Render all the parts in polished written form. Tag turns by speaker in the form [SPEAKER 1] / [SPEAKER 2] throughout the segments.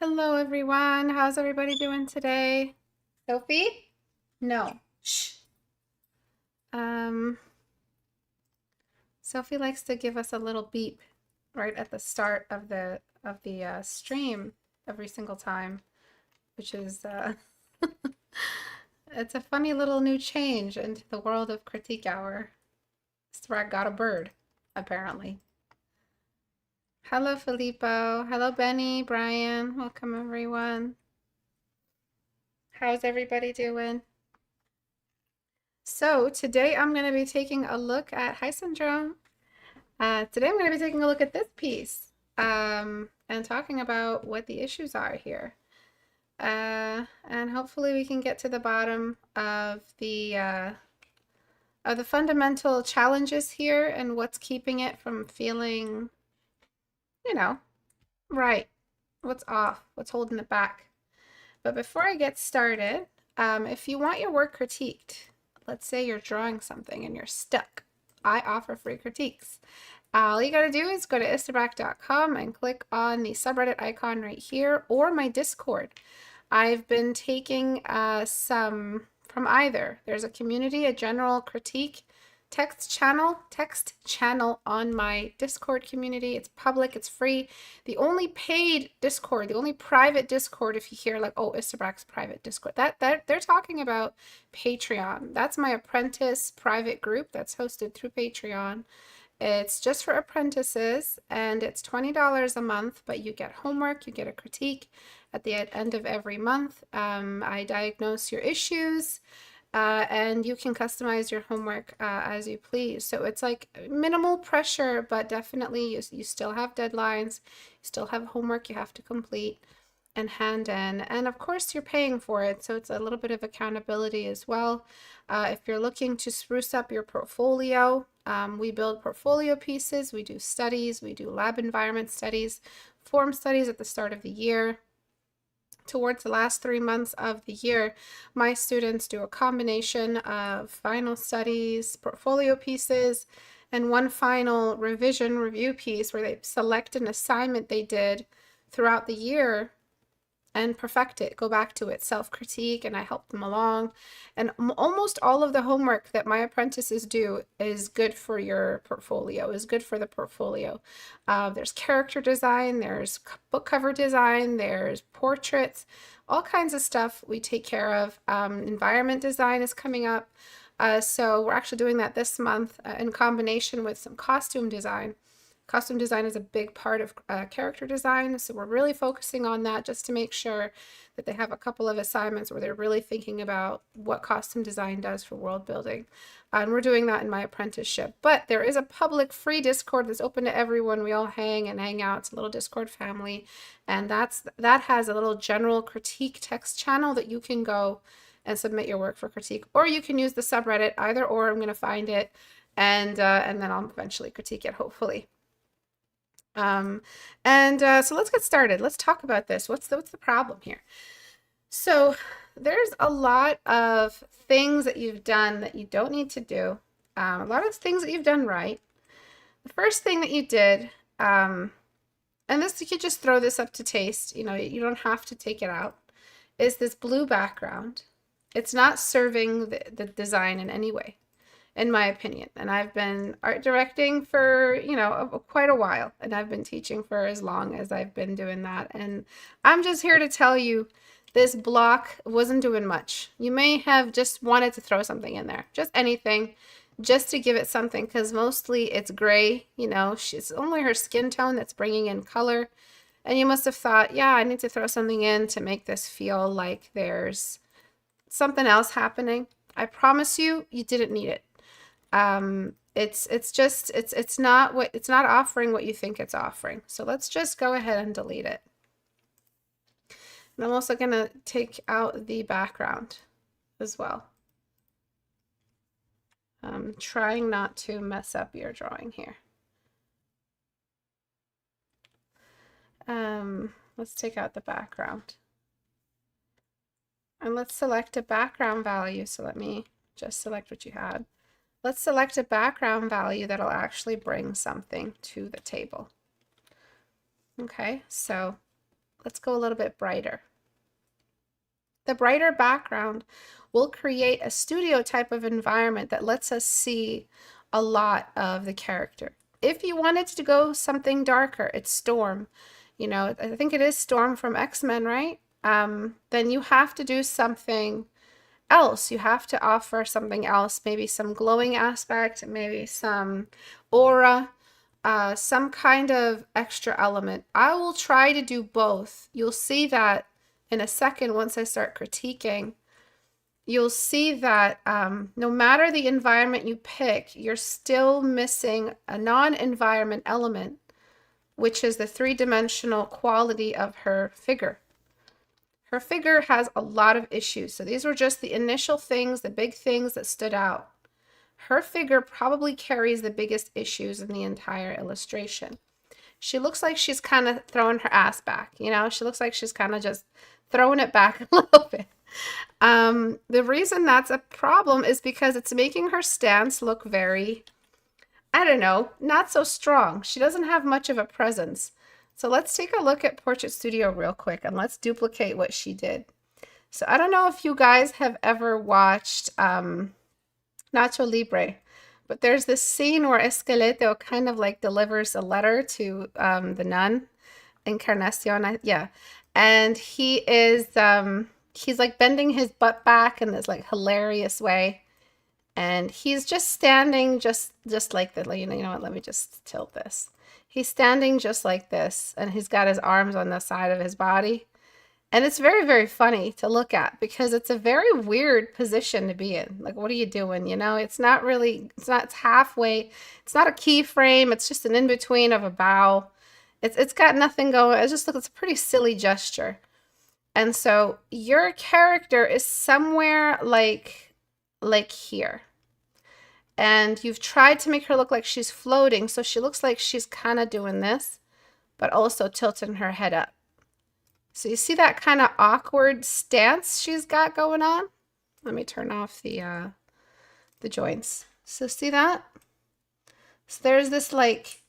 [SPEAKER 1] Hello, everyone. How's everybody doing today? Sophie? No. Shh. Um, Sophie likes to give us a little beep right at the start of the stream every single time, which is it's a funny little new change into the world of Critique Hour. Istebrak got a bird, apparently. Hello, Filippo. Hello, Benny, Brian. Welcome, everyone. How's everybody doing? So today I'm going to be taking a look at, hi Syndrome. Today I'm going to be taking a look at this piece and talking about what the issues are here. And hopefully we can get to the bottom of the fundamental challenges here and what's keeping it from feeling, you know, right. What's off, what's holding it back. But before I get started, if you want your work critiqued, let's say you're drawing something and you're stuck, I offer free critiques. All you gotta do is go to istebrak.com and click on the subreddit icon right here or my Discord. I've been taking some from either. There's a community, a general critique text channel on my Discord community. It's public, it's free. The only paid Discord, the only private Discord, if you hear like, oh, Istebrak's private Discord, that they're talking about Patreon. That's my apprentice private group that's hosted through Patreon. It's just for apprentices and it's $20 a month, but you get homework, you get a critique at the end of every month. I diagnose your issues. And you can customize your homework as you please. So it's like minimal pressure, but definitely you still have deadlines, you still have homework you have to complete and hand in. And of course, you're paying for it, so it's a little bit of accountability as well. If you're looking to spruce up your portfolio, we build portfolio pieces, we do studies, we do lab environment studies, form studies at the start of the year. Towards the last 3 months of the year, my students do a combination of final studies, portfolio pieces, and one final revision review piece where they select an assignment they did throughout the year and perfect it, go back to it, self-critique, and I help them along. And almost all of the homework that my apprentices do is good for your portfolio, is good for the portfolio. There's character design, there's book cover design, there's portraits, all kinds of stuff we take care of. Environment design is coming up. So we're actually doing that this month in combination with some costume design. Costume design is a big part of character design, so we're really focusing on that just to make sure that they have a couple of assignments where they're really thinking about what costume design does for world building. And we're doing that in my apprenticeship. But there is a public free Discord that's open to everyone. We all hang out. It's a little Discord family. And that has a little general critique text channel that you can go and submit your work for critique. Or you can use the subreddit, either or. I'm going to find it and then I'll eventually critique it, hopefully. So let's get started. Let's talk about this. What's the problem here? So there's a lot of things that you've done that you don't need to do. A lot of things that you've done right. The first thing that you did, and this, you could just throw this up to taste, you don't have to take it out, is this blue background. It's not serving the design in any way, in my opinion. And I've been art directing for, quite a while, and I've been teaching for as long as I've been doing that. And I'm just here to tell you this block wasn't doing much. You may have just wanted to throw something in there, just anything, just to give it something, because mostly it's gray, it's only her skin tone that's bringing in color. And you must have thought, yeah, I need to throw something in to make this feel like there's something else happening. I promise you, you didn't need it. It's not offering what you think it's offering. So let's just go ahead and delete it. And I'm also going to take out the background as well. I'm trying not to mess up your drawing here. Let's take out the background. And let's select a background value. So let me just select what you had. Let's select a background value that'll actually bring something to the table. Okay, so Let's go a little bit brighter. The brighter background will create a studio type of environment that lets us see a lot of the character. If you wanted to go something darker, it's Storm. You know, I think it is Storm from X-Men, right? Then you have to do something else. You have to offer something else, maybe some glowing aspect, maybe some aura, some kind of extra element. I will try to do both. You'll see that in a second once I start critiquing. You'll see that no matter the environment you pick, you're still missing a non-environment element, which is the three-dimensional quality of her figure. Her figure has a lot of issues. So these were just the initial things, the big things that stood out. Her figure probably carries the biggest issues in the entire illustration. She looks like she's kind of throwing her ass back, you know? She looks like she's kind of just throwing it back a little bit. The reason that's a problem is because it's making her stance look very, I don't know, not so strong. She doesn't have much of a presence. So let's take a look at Portrait Studio real quick and let's duplicate what she did. So I don't know if you guys have ever watched Nacho Libre, but there's this scene where Esqueleto kind of like delivers a letter to the nun, Encarnacion, yeah. And he is, he's like bending his butt back in this like hilarious way. And he's just standing just like that. You know what, let me just tilt this. He's standing just like this, and he's got his arms on the side of his body. And it's very, very funny to look at because it's a very weird position to be in. Like, what are you doing? You know, it's not really, it's halfway. It's not a keyframe. It's just an in-between of a bow. It's got nothing going. It just looks, it's a pretty silly gesture. And so your character is somewhere like here. And you've tried to make her look like she's floating. So she looks like she's kind of doing this, but also tilting her head up. So you see that kind of awkward stance she's got going on? Let me turn off the joints. So see that? So there's this like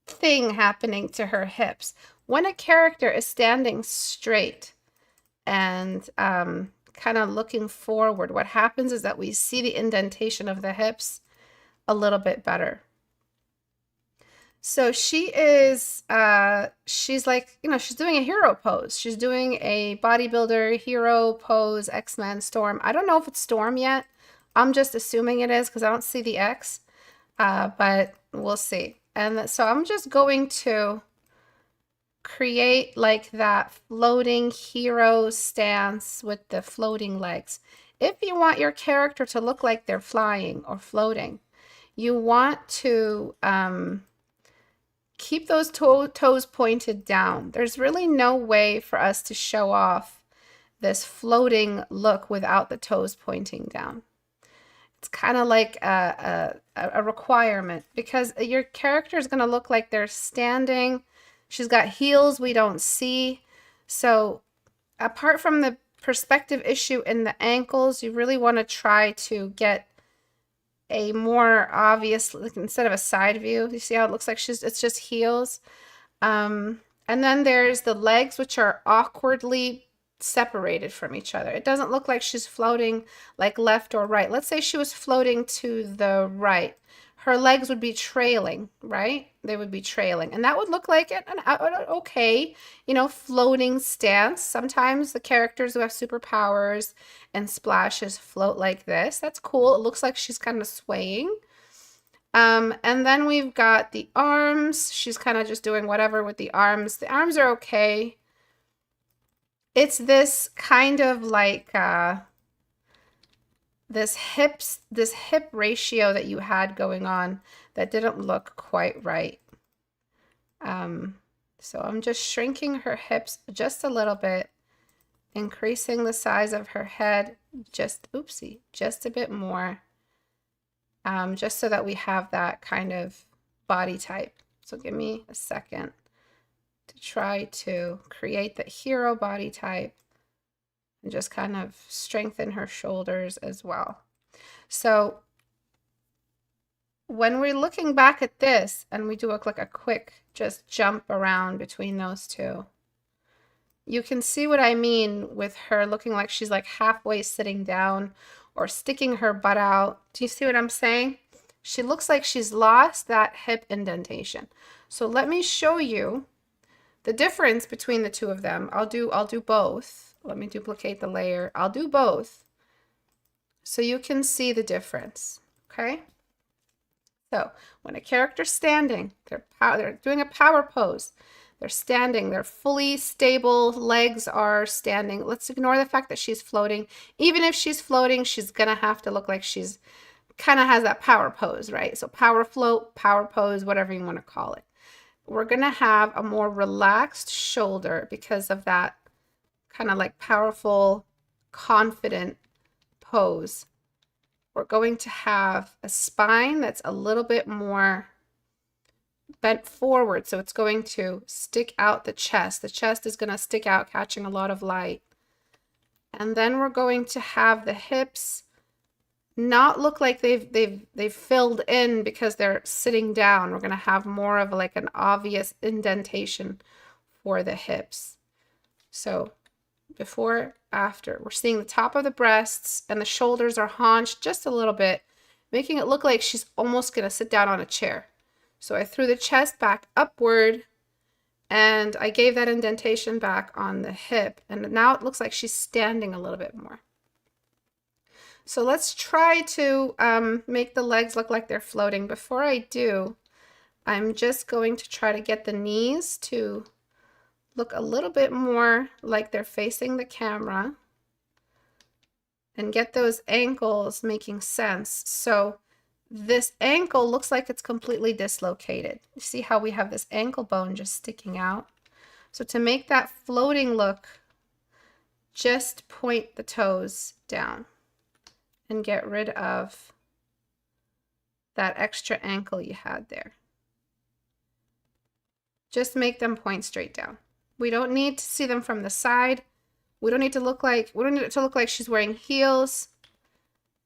[SPEAKER 1] thing happening to her hips. When a character is standing straight and kind of looking forward, what happens is that we see the indentation of the hips a little bit better. So she is, she's like, you know, she's doing a hero pose. She's doing a bodybuilder hero pose, X-Men Storm. I don't know if it's Storm yet. I'm just assuming it is because I don't see the X, but we'll see. And so I'm just going to create like that floating hero stance with the floating legs. If you want your character to look like they're flying or floating, you want to keep those toes pointed down. There's really no way for us to show off this floating look without the toes pointing down. It's kind of like a requirement because your character is going to look like they're standing. She's got heels we don't see. So apart from the perspective issue in the ankles, you really want to try to get a more obvious, like instead of a side view. You see how it looks like it's just heels. And then there's the legs, which are awkwardly separated from each other. It doesn't look like she's floating like left or right. Let's say she was floating to the right. Her legs would be trailing, right? They would be trailing. And that would look like an okay, you know, floating stance. Sometimes the characters who have superpowers and splashes float like this. That's cool. It looks like she's kind of swaying. And then we've got the arms. She's kind of just doing whatever with the arms. The arms are okay. It's this kind of like this hip ratio that you had going on that didn't look quite right. So I'm just shrinking her hips just a little bit, increasing the size of her head just a bit more, just so that we have that kind of body type. So give me a second to try to create the hero body type and just kind of strengthen her shoulders as well. So when we're looking back at this and we do like a quick just jump around between those two, You can see what I mean with her looking like she's like halfway sitting down or sticking her butt out. Do you see what I'm saying? She looks like she's lost that hip indentation. So let me show you the difference between the two of them. I'll do both. Let me duplicate the layer. I'll do both so you can see the difference. Okay? So when a character's standing, they're doing a power pose. They're standing, they're fully stable, legs are standing. Let's ignore the fact that she's floating. Even if she's floating, she's gonna have to look like she's kind of has that power pose, right? So power float, power pose, whatever you want to call it. We're gonna have a more relaxed shoulder because of that kind of like powerful, confident pose. We're going to have a spine that's a little bit more bent forward, so it's going to stick out the chest. The chest is going to stick out, catching a lot of light. And then we're going to have the hips not look like they've filled in because they're sitting down. We're going to have more of like an obvious indentation for the hips. So before, after, we're seeing the top of the breasts and the shoulders are haunched just a little bit, making it look like she's almost going to sit down on a chair. So I threw the chest back upward and I gave that indentation back on the hip. And now it looks like she's standing a little bit more. So let's try to make the legs look like they're floating. Before I do, I'm just going to try to get the knees to look a little bit more like they're facing the camera and get those ankles making sense. So this ankle looks like it's completely dislocated. You see how we have this ankle bone just sticking out? So to make that floating look, just point the toes down and get rid of that extra ankle you had there. Just make them point straight down. We don't need to see them from the side. We don't need it to look like she's wearing heels.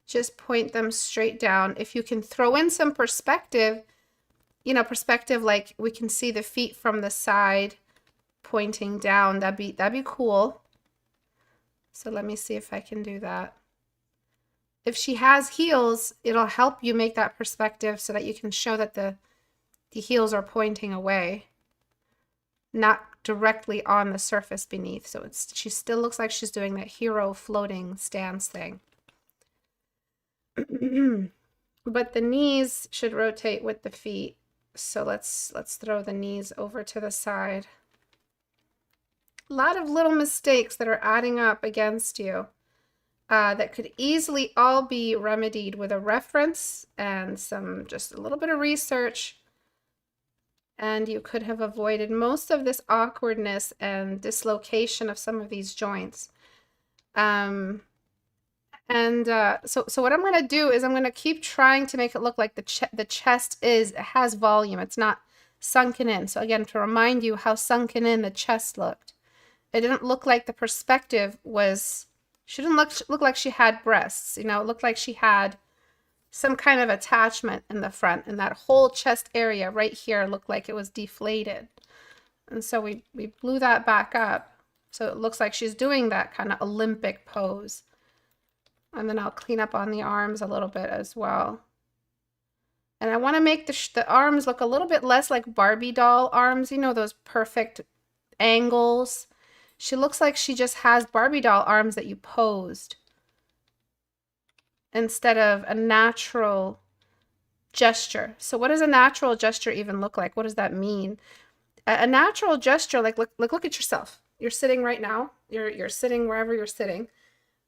[SPEAKER 1] Just point them straight down. If you can throw in some perspective, perspective like we can see the feet from the side pointing down, that'd be cool. So let me see if I can do that. If she has heels, it'll help you make that perspective so that you can show that the heels are pointing away, not directly on the surface beneath. So she still looks like she's doing that hero floating stance thing. But the knees should rotate with the feet. So let's throw the knees over to the side. A lot of little mistakes that are adding up against you that could easily all be remedied with a reference and just a little bit of research. And you could have avoided most of this awkwardness and dislocation of some of these joints. So what I'm going to do is I'm going to keep trying to make it look like the chest has volume. It's not sunken in. So again, to remind you how sunken in the chest looked. It didn't look like the perspective was, she didn't look like she had breasts. It looked like she had some kind of attachment in the front, and that whole chest area right here looked like it was deflated. And so we blew that back up. So it looks like she's doing that kind of Olympic pose. And then I'll clean up on the arms a little bit as well. And I want to make the arms look a little bit less like Barbie doll arms, those perfect angles. She looks like she just has Barbie doll arms that you posed instead of a natural gesture. So what does a natural gesture even look like? What does that mean? A natural gesture, like look at yourself. You're sitting right now. You're sitting wherever you're sitting.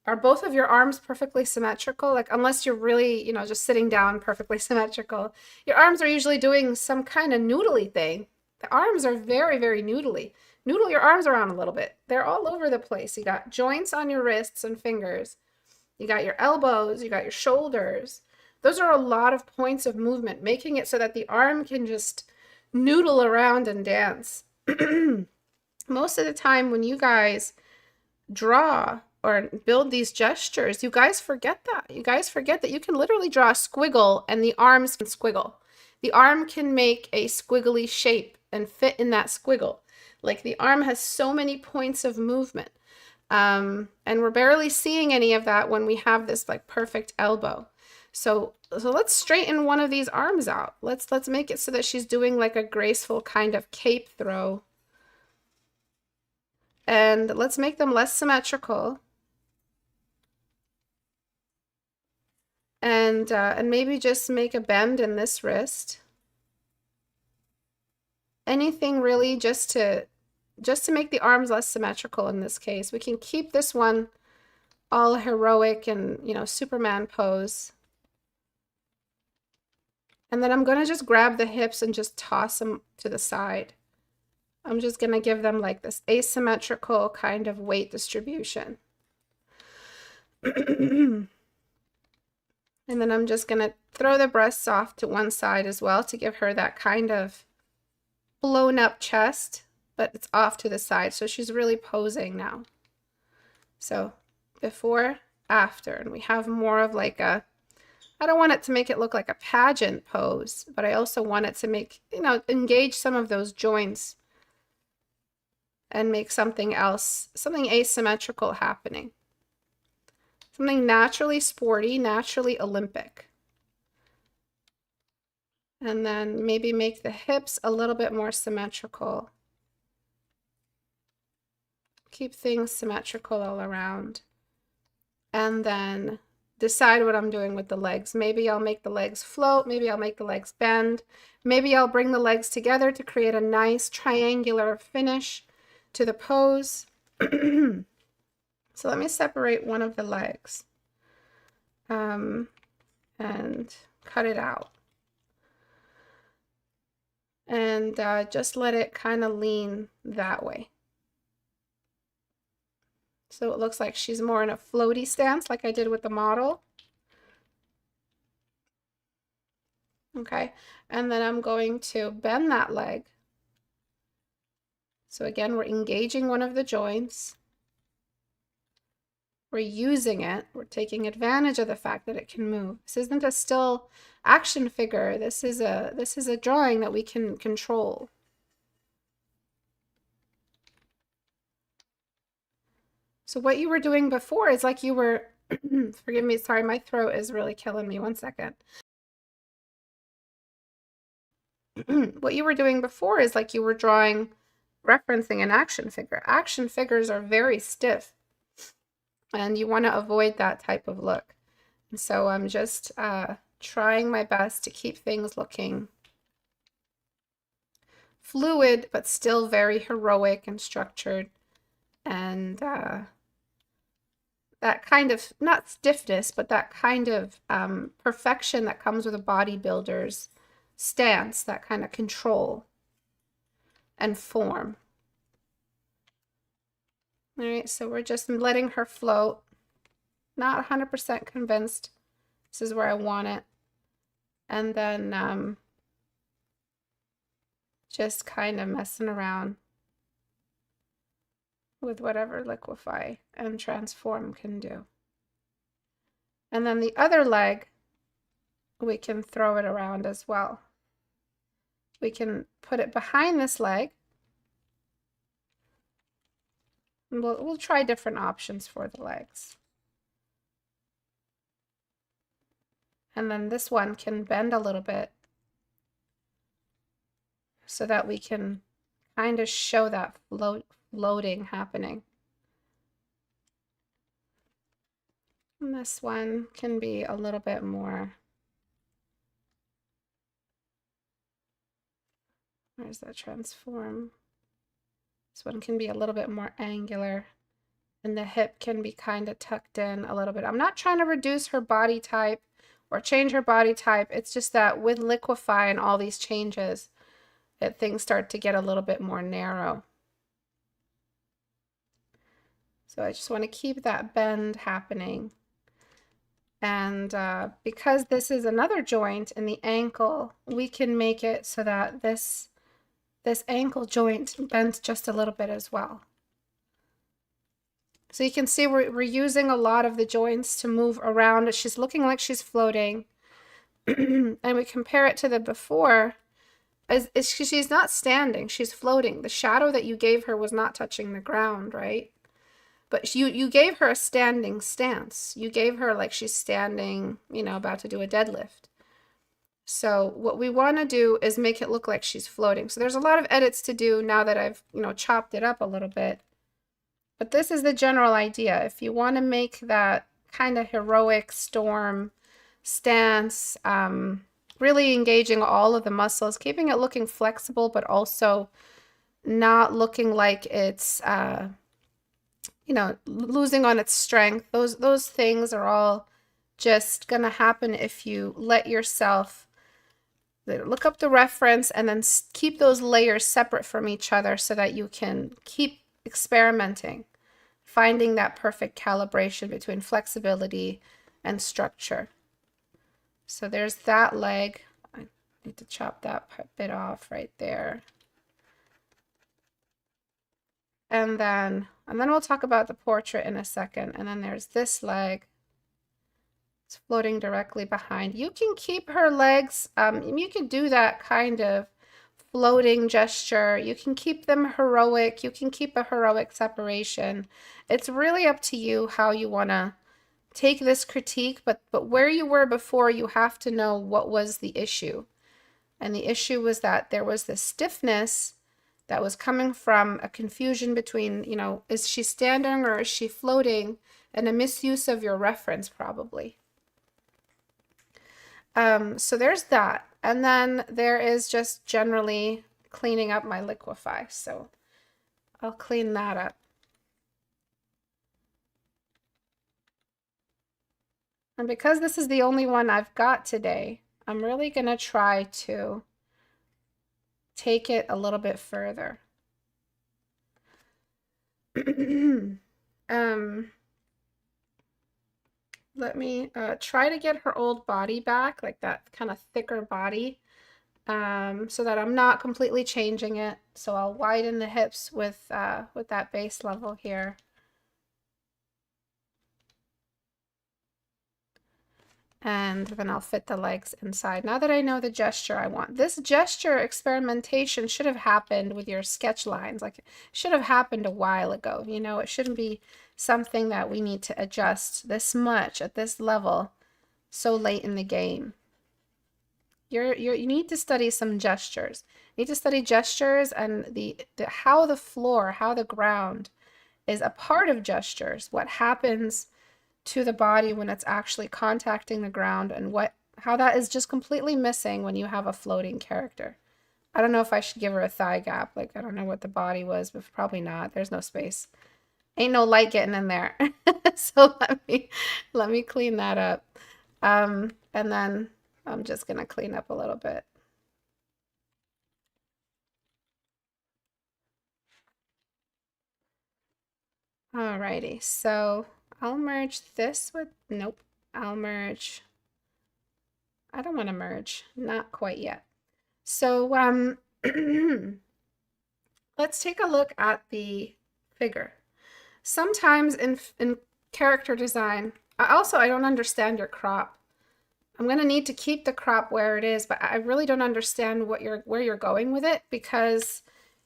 [SPEAKER 1] Are both of your arms perfectly symmetrical? Like, unless you're really, just sitting down perfectly symmetrical. Your arms are usually doing some kind of noodly thing. The arms are very, very noodly. Noodle your arms around a little bit. They're all over the place. You got joints on your wrists and fingers. You got your elbows. You got your shoulders. Those are a lot of points of movement, making it so that the arm can just noodle around and dance. Most of the time when you guys draw or build these gestures, you guys forget that. You guys forget that you can literally draw a squiggle and the arms can squiggle. The arm can make a squiggly shape and fit in that squiggle. Like the arm has so many points of movement. And we're barely seeing any of that when we have this like perfect elbow. So let's straighten one of these arms out. Let's make it so that she's doing like a graceful kind of cape throw. And let's make them less symmetrical. And maybe just make a bend in this wrist. Anything really just to make the arms less symmetrical in this case. We can keep this one all heroic and, you know, Superman pose. And then I'm going to just grab the hips and just toss them to the side. I'm just going to give them like this asymmetrical kind of weight distribution. And then I'm just going to throw the breasts off to one side as well to give her that kind of blown up chest, but it's off to the side. So she's really posing now. So before, after, and we have more of like a, I don't want it to make it look like a pageant pose, but I also want it to make, you know, engage some of those joints and make something else, something asymmetrical happening. Something naturally sporty, naturally Olympic. And then maybe make the hips a little bit more symmetrical. Keep things symmetrical all around. And then decide what I'm doing with the legs. Maybe I'll make the legs float. Maybe I'll make the legs bend. Maybe I'll bring the legs together to create a nice triangular finish to the pose. So let me separate one of the legs and cut it out. And just let it kind of lean that way. So it looks like she's more in a floaty stance like I did with the model. Okay, and then I'm going to bend that leg. So again, we're engaging one of the joints. We're using it. We're taking advantage of the fact that it can move. This isn't a still action figure. This is a drawing that we can control. So what you were doing before is like you were, forgive me, sorry, my throat is really killing me. 1 second. What you were doing before is like you were referencing an action figure. Action figures are very stiff, and you want to avoid that type of look. And so I'm just trying my best to keep things looking fluid, but still very heroic and structured. And that kind of, not stiffness, but that kind of perfection that comes with a bodybuilder's stance, that kind of control and form. All right, so we're just letting her float. Not 100% convinced this is where I want it. And then just kind of messing around with whatever liquefy and transform can do. And then the other leg, we can throw it around as well. We can put it behind this leg. And we'll try different options for the legs. And then this one can bend a little bit so that we can kind of show that floating happening. And this one can be a little bit more, where's that transform? This one can be a little bit more angular, and the hip can be kind of tucked in a little bit. I'm not trying to reduce her body type or change her body type. It's just that with liquefy and all these changes, that things start to get a little bit more narrow. So I just want to keep that bend happening. And because this is another joint in the ankle, we can make it so that this ankle joint bends just a little bit as well. So you can see we're using a lot of the joints to move around. She's looking like she's floating. And we compare it to the before, she's not standing, she's floating. The shadow that you gave her was not touching the ground, right? But you gave her a standing stance. You gave her like she's standing, you know, about to do a deadlift. So what we want to do is make it look like she's floating. So there's a lot of edits to do now that I've, you know, chopped it up a little bit. But this is the general idea. If you want to make that kind of heroic storm stance, really engaging all of the muscles, keeping it looking flexible, but also not looking like it's, you know, losing on its strength. Those things are all just going to happen if you let yourself look up the reference and then keep those layers separate from each other so that you can keep experimenting, finding that perfect calibration between flexibility and structure. So there's that leg. I need to chop that bit off right there. And then we'll talk about the portrait in a second. And then there's this leg. It's floating directly behind. You can keep her legs. You can do that kind of floating gesture. You can keep them heroic. You can keep a heroic separation. It's really up to you how you want to take this critique, but where you were before, you have to know what was the issue. And the issue was that there was this stiffness that was coming from a confusion between, you know, is she standing or is she floating, and a misuse of your reference probably. So there's that. And then there is just generally cleaning up my liquefy. So I'll clean that up. And because this is the only one I've got today, I'm really going to try to take it a little bit further. Let me try to get her old body back, like that kind of thicker body, so that I'm not completely changing it. So I'll widen the hips with that base level here. And then I'll fit the legs inside. Now that I know the gesture I want, this gesture experimentation should have happened with your sketch lines. Like, it should have happened a while ago. You know, it shouldn't be something that we need to adjust this much at this level so late in the game. You need to study some gestures. You need to study gestures and how the floor, how the ground is a part of gestures. What happens to the body when it's actually contacting the ground, and how that is just completely missing when you have a floating character. I don't know if I should give her a thigh gap. Like, I don't know what the body was, but probably not. There's no space. Ain't no light getting in there. So let me clean that up. And then I'm just gonna clean up a little bit. Alrighty, so I'll merge this with, nope, I'll merge, I don't want to merge, not quite yet. So let's take a look at the figure. Sometimes in character design, I don't understand your crop. I'm going to need to keep the crop where it is, but I really don't understand where you're going with it, because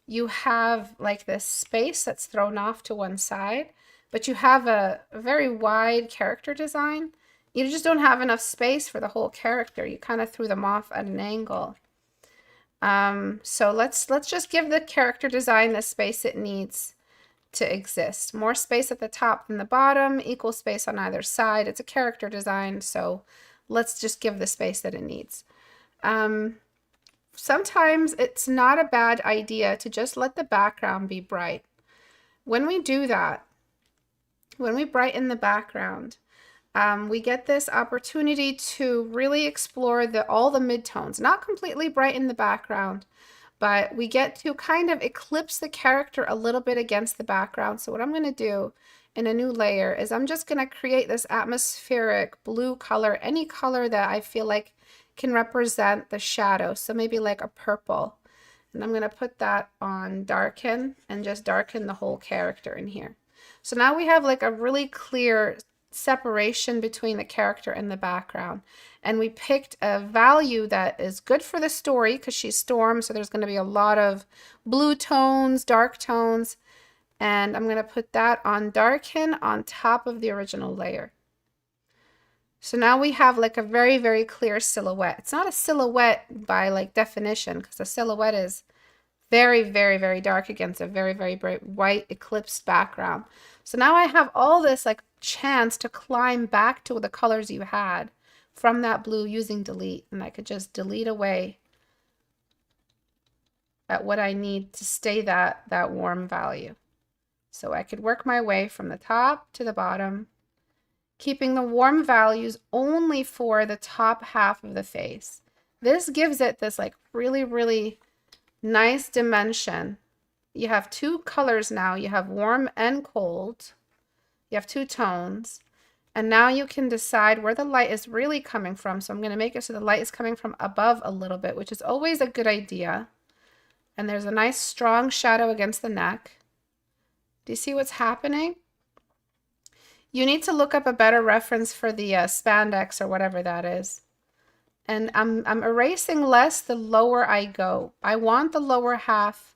[SPEAKER 1] you have like this space that's thrown off to one side, but you have a very wide character design. You just don't have enough space for the whole character. You kind of threw them off at an angle. So let's just give the character design the space it needs to exist. More space at the top than the bottom, equal space on either side. It's a character design, so let's just give the space that it needs. Sometimes it's not a bad idea to just let the background be bright. When we do that, when we brighten the background, we get this opportunity to really explore all the midtones, not completely brighten the background, but we get to kind of eclipse the character a little bit against the background. So what I'm going to do in a new layer is I'm just going to create this atmospheric blue color, any color that I feel like can represent the shadow. So maybe like a purple. And I'm going to put that on darken and just darken the whole character in here. So now we have like a really clear separation between the character and the background. And we picked a value that is good for the story because she's Storm, so there's going to be a lot of blue tones, dark tones, and I'm going to put that on darken on top of the original layer. So now we have like a very, very clear silhouette. It's not a silhouette by like definition, because a silhouette is very, very, very dark against a very, very bright white eclipsed background. So now I have all this like chance to climb back to the colors you had from that blue using delete. And I could just delete away at what I need to stay that warm value. So I could work my way from the top to the bottom, keeping the warm values only for the top half of the face. This gives it this like really, really nice dimension. You have two colors now. You have warm and cold. You have two tones. And now you can decide where the light is really coming from. So I'm going to make it so the light is coming from above a little bit, which is always a good idea. And there's a nice strong shadow against the neck. Do you see what's happening? You need to look up a better reference for the spandex or whatever that is. And I'm erasing less the lower I go. I want the lower half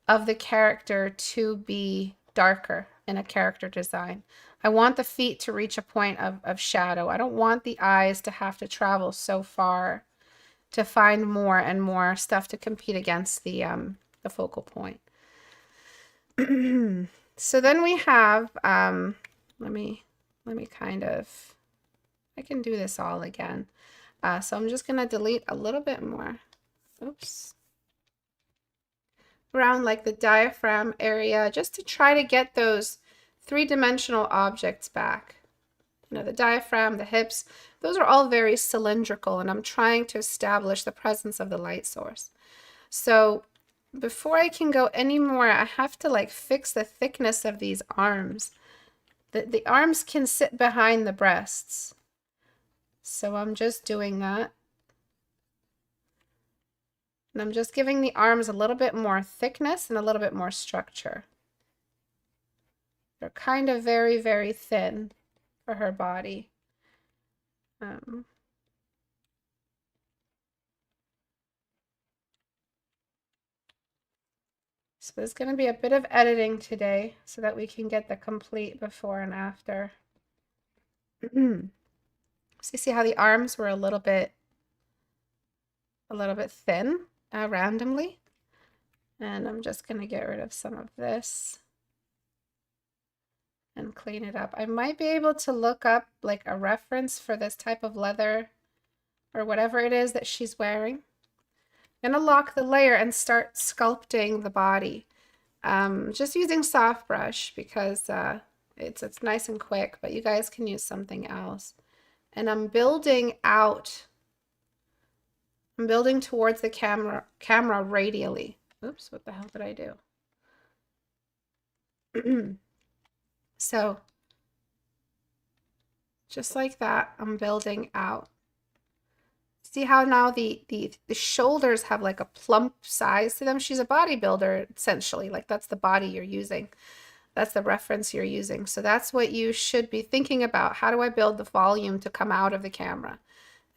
[SPEAKER 1] of the character to be darker in a character design. I want the feet to reach a point of shadow. I don't want the eyes to have to travel so far to find more and more stuff to compete against the focal point. So then we have, let me kind of, I can do this all again. So I'm just going to delete a little bit more. Oops. Around like the diaphragm area, just to try to get those three-dimensional objects back. You know, the diaphragm, the hips, those are all very cylindrical, and I'm trying to establish the presence of the light source. So before I can go any more, I have to like fix the thickness of these arms. The arms can sit behind the breasts. So I'm just doing that. And I'm just giving the arms a little bit more thickness and a little bit more structure. They're kind of very, very thin for her body. So there's going to be a bit of editing today so that we can get the complete before and after. So you see how the arms were a little bit thin randomly. And I'm just going to get rid of some of this and clean it up. I might be able to look up like a reference for this type of leather or whatever it is that she's wearing. I'm going to lock the layer and start sculpting the body. Just using soft brush because it's nice and quick, but you guys can use something else. And I'm building out. I'm building towards the camera radially. Oops, what the hell did I do? So just like that, I'm building out. See how now the shoulders have like a plump size to them? She's a bodybuilder, essentially. Like that's the body you're using. That's the reference you're using. So that's what you should be thinking about. How do I build the volume to come out of the camera?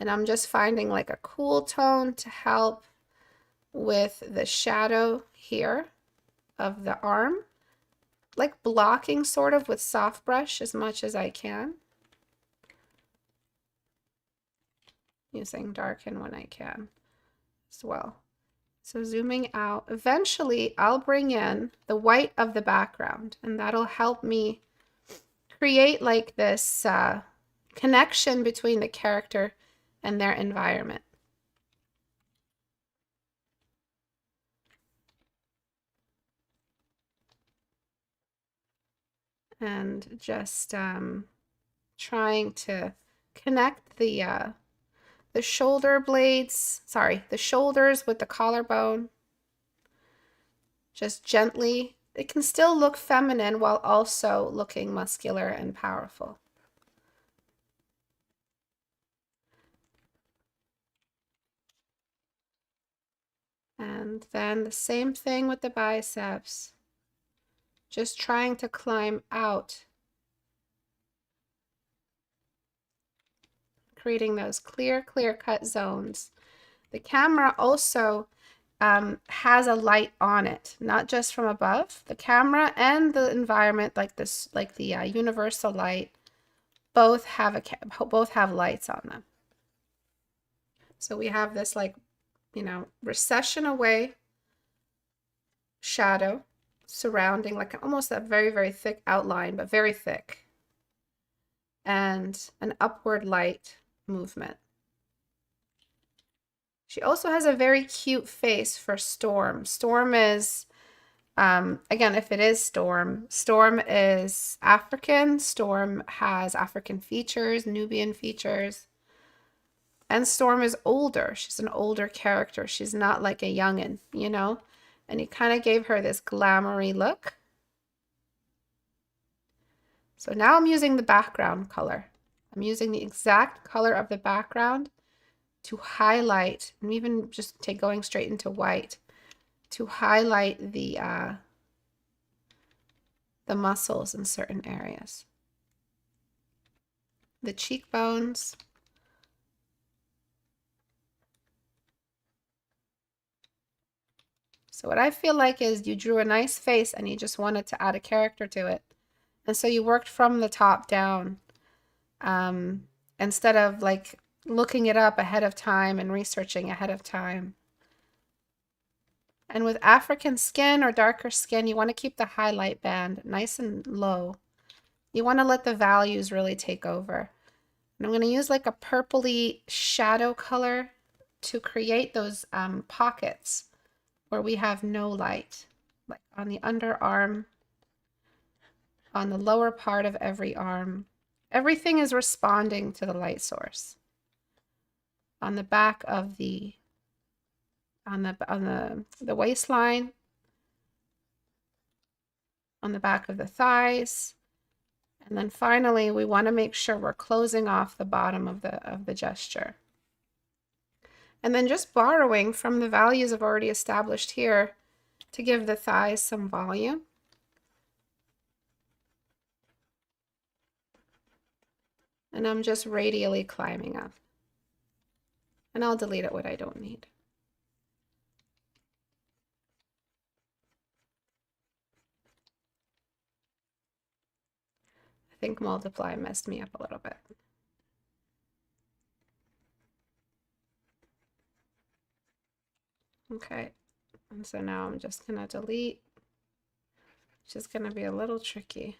[SPEAKER 1] And I'm just finding like a cool tone to help with the shadow here of the arm. Like blocking sort of with soft brush as much as I can. Using darken when I can as well. So zooming out, eventually I'll bring in the white of the background, and that'll help me create like this connection between the character and their environment. And just trying to connect the shoulder blades, the shoulders with the collarbone. Just gently. It can still look feminine while also looking muscular and powerful. And then the same thing with the biceps. Just trying to climb out creating those clear-cut zones. The camera also has a light on it, not just from above. The camera and the environment, like this, like the universal light, both have lights on them. So we have this, like, you know, recession away shadow surrounding, like almost a very, very thick outline, but very thick, and an upward light movement. She also has a very cute face for Storm. Storm is, again, if it is Storm, Storm is African. Storm has African features, Nubian features. And Storm is older. She's an older character. She's not like a youngin', you know? And he kind of gave her this glamoury look. So now I'm using the background color. I'm using the exact color of the background to highlight, and even just going straight into white, to highlight the muscles in certain areas. The cheekbones. So what I feel like is you drew a nice face and you just wanted to add a character to it. And so you worked from the top down, instead of like looking it up ahead of time and researching ahead of time. And with African skin or darker skin, you want to keep the highlight band nice and low. You want to let the values really take over. And I'm going to use like a purpley shadow color to create those pockets where we have no light, like on the underarm, on the lower part of every arm. Everything is responding to the light source. On the back of the waistline, on the back of the thighs, and then finally we want to make sure we're closing off the bottom of the gesture. And then just borrowing from the values I've already established here to give the thighs some volume. And I'm just radially climbing up. And I'll delete it what I don't need. I think multiply messed me up a little bit. Okay, and so now I'm just gonna delete, which is gonna be a little tricky.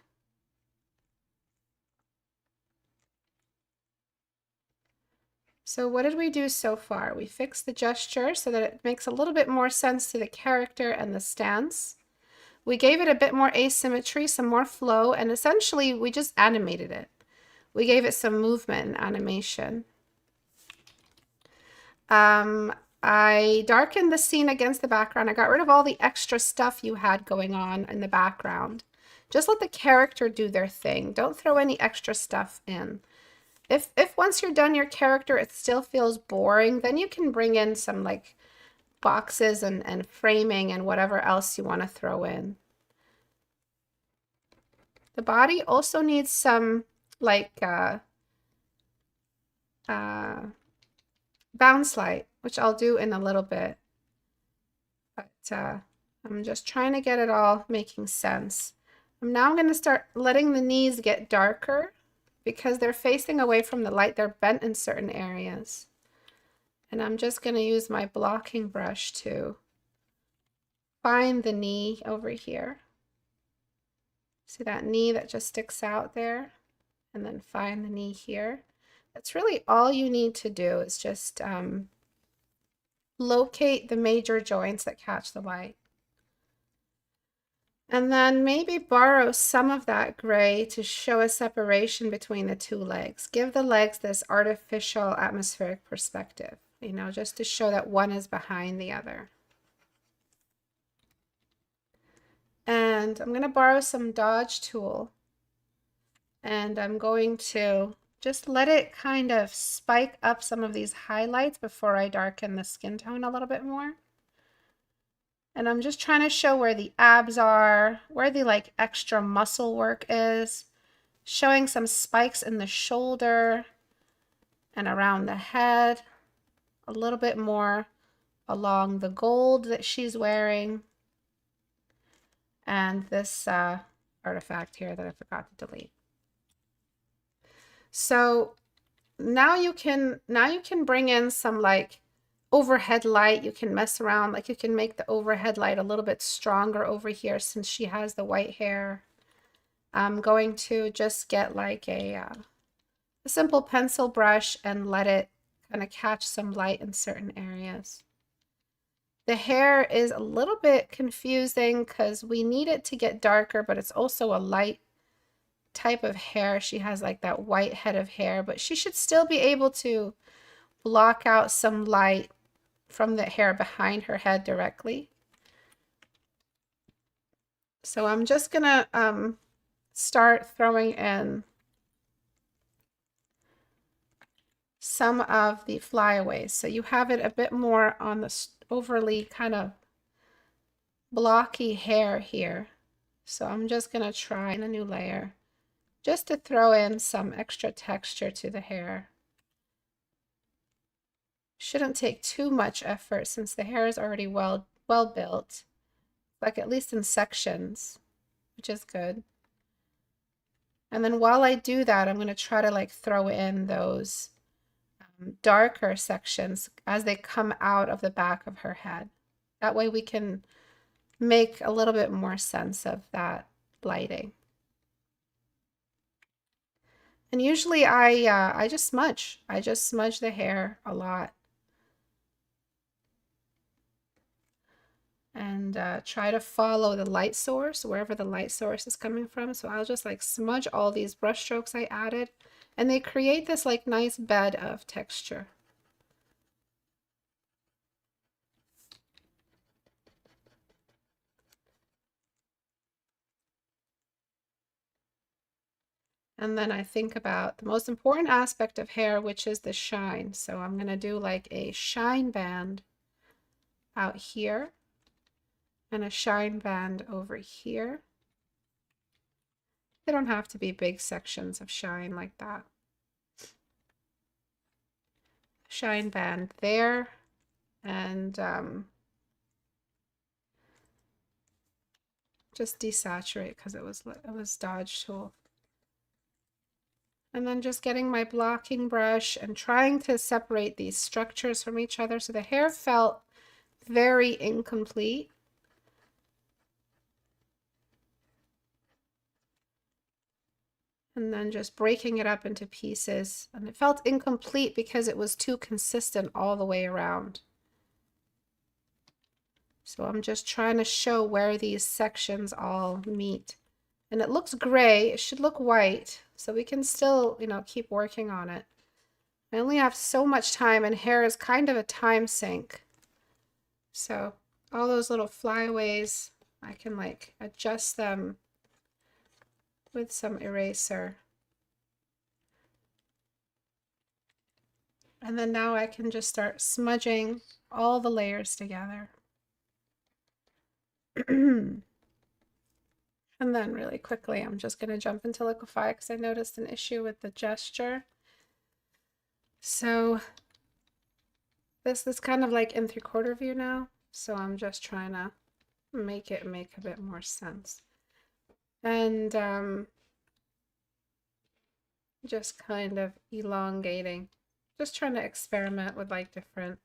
[SPEAKER 1] So what did we do so far? We fixed the gesture so that it makes a little bit more sense to the character and the stance. We gave it a bit more asymmetry, some more flow, and essentially we just animated it. We gave it some movement and animation. I darkened the scene against the background. I got rid of all the extra stuff you had going on in the background. Just let the character do their thing. Don't throw any extra stuff in. If once you're done your character, it still feels boring, then you can bring in some like boxes and framing and whatever else you want to throw in. The body also needs some like bounce light, which I'll do in a little bit. But I'm just trying to get it all making sense. Now going to start letting the knees get darker because they're facing away from the light. They're bent in certain areas. And I'm just going to use my blocking brush to find the knee over here. See that knee that just sticks out there? And then find the knee here. That's really all you need to do is just locate the major joints that catch the light. And then maybe borrow some of that gray to show a separation between the two legs. Give the legs this artificial atmospheric perspective, you know, just to show that one is behind the other. And I'm going to borrow some dodge tool. And I'm going to just let it kind of spike up some of these highlights before I darken the skin tone a little bit more. And I'm just trying to show where the abs are, where the like extra muscle work is, showing some spikes in the shoulder and around the head, a little bit more along the gold that she's wearing, and this artifact here that I forgot to delete. So now you can bring in some like overhead light. You can mess around, like you can make the overhead light a little bit stronger over here since she has the white hair. I'm going to just get like a simple pencil brush and let it kind of catch some light in certain areas. The hair is a little bit confusing because we need it to get darker, but it's also a light type of hair. She has like that white head of hair, but she should still be able to block out some light from the hair behind her head directly. So I'm just gonna start throwing in some of the flyaways. So you have it a bit more on the overly kind of blocky hair here. So I'm just gonna try in a new layer just to throw in some extra texture to the hair. Shouldn't take too much effort since the hair is already well built, like at least in sections, which is good. And then while I do that, I'm going to try to like throw in those darker sections as they come out of the back of her head. That way we can make a little bit more sense of that lighting. And usually I just smudge. I just smudge the hair a lot. And try to follow the light source, wherever the light source is coming from. So I'll just like smudge all these brush strokes I added, and they create this like nice bed of texture. And then I think about the most important aspect of hair, which is the shine. So I'm going to do like a shine band out here and a shine band over here. They don't have to be big sections of shine like that. Shine band there, and just desaturate because it was dodge tool. And then just getting my blocking brush and trying to separate these structures from each other. So the hair felt very incomplete. And then just breaking it up into pieces. And it felt incomplete because it was too consistent all the way around. So I'm just trying to show where these sections all meet. And it looks gray. It should look white. So we can still, you know, keep working on it. I only have so much time, and hair is kind of a time sink. So all those little flyaways, I can like adjust them with some eraser. And then now I can just start smudging all the layers together. And then really quickly, I'm just going to jump into liquify because I noticed an issue with the gesture. So this is kind of like in 3/4 view now. So I'm just trying to make it make a bit more sense. And just kind of elongating, just trying to experiment with like different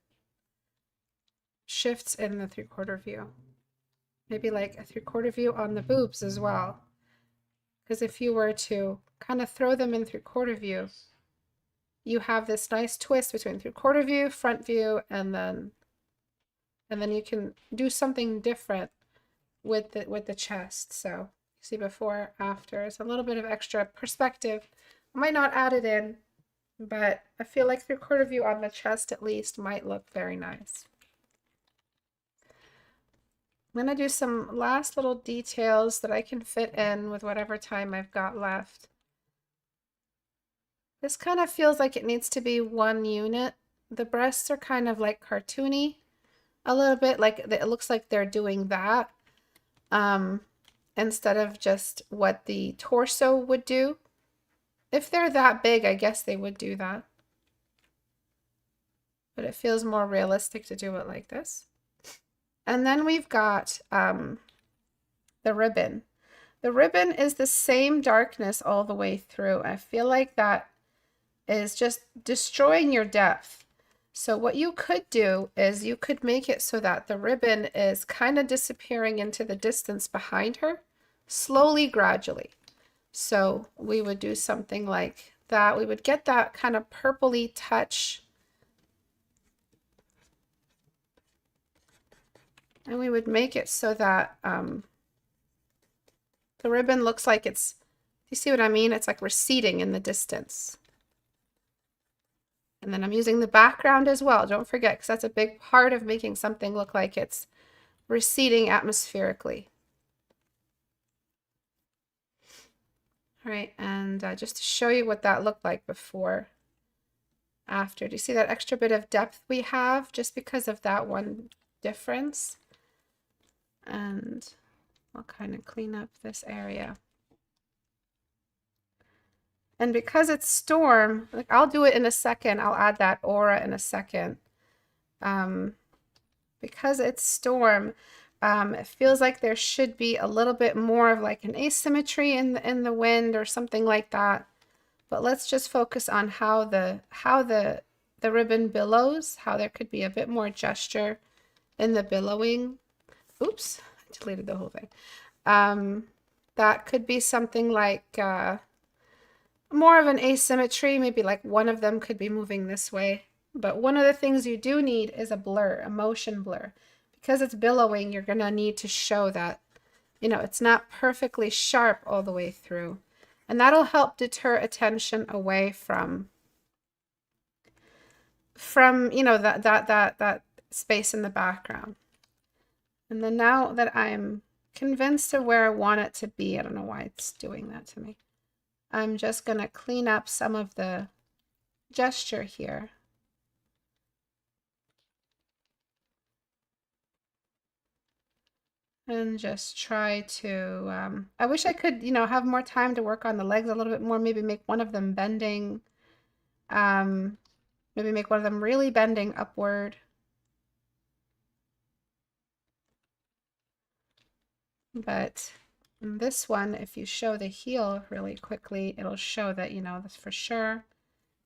[SPEAKER 1] shifts in the 3/4 view. Maybe like a 3/4 view on the boobs as well. Because if you were to kind of throw them in 3/4 view, you have this nice twist between 3/4 view, front view, and then you can do something different with the chest. So see before, after. It's a little bit of extra perspective. I might not add it in, but I feel like 3/4 view on the chest at least might look very nice. I'm going to do some last little details that I can fit in with whatever time I've got left. This kind of feels like it needs to be one unit. The breasts are kind of like cartoony a little bit, like it looks like they're doing that instead of just what the torso would do. If they're that big, I guess they would do that. but it feels more realistic to do it like this. And then we've got the ribbon. The ribbon is the same darkness all the way through. I feel like that is just destroying your depth. So what you could do is you could make it so that the ribbon is kind of disappearing into the distance behind her, slowly, gradually. So we would do something like that. We would get that kind of purpley touch. And we would make it so that the ribbon looks like it's, you see what I mean? It's like receding in the distance. And then I'm using the background as well. Don't forget, because that's a big part of making something look like it's receding atmospherically. All right, and just to show you what that looked like before, after. Do you see that extra bit of depth we have just because of that one difference? And I'll kind of clean up this area. And because it's storm, like I'll do it in a second. I'll add that aura in a second. Because it's storm, it feels like there should be a little bit more of like an asymmetry in the wind or something like that. But let's just focus on how the ribbon billows, how there could be a bit more gesture in the billowing. Oops, I deleted the whole thing. That could be something like more of an asymmetry, maybe like one of them could be moving this way. But one of the things you do need is a blur, a motion blur. Because it's billowing, you're going to need to show that, you know, it's not perfectly sharp all the way through. And that'll help deter attention away from you know, that space in the background. And then now that I'm convinced of where I want it to be, I don't know why it's doing that to me. I'm just going to clean up some of the gesture here. And just try to, I wish I could, you know, have more time to work on the legs a little bit more, maybe make one of them bending, maybe make one of them really bending upward. But this one, if you show the heel really quickly, it'll show that, you know, that's for sure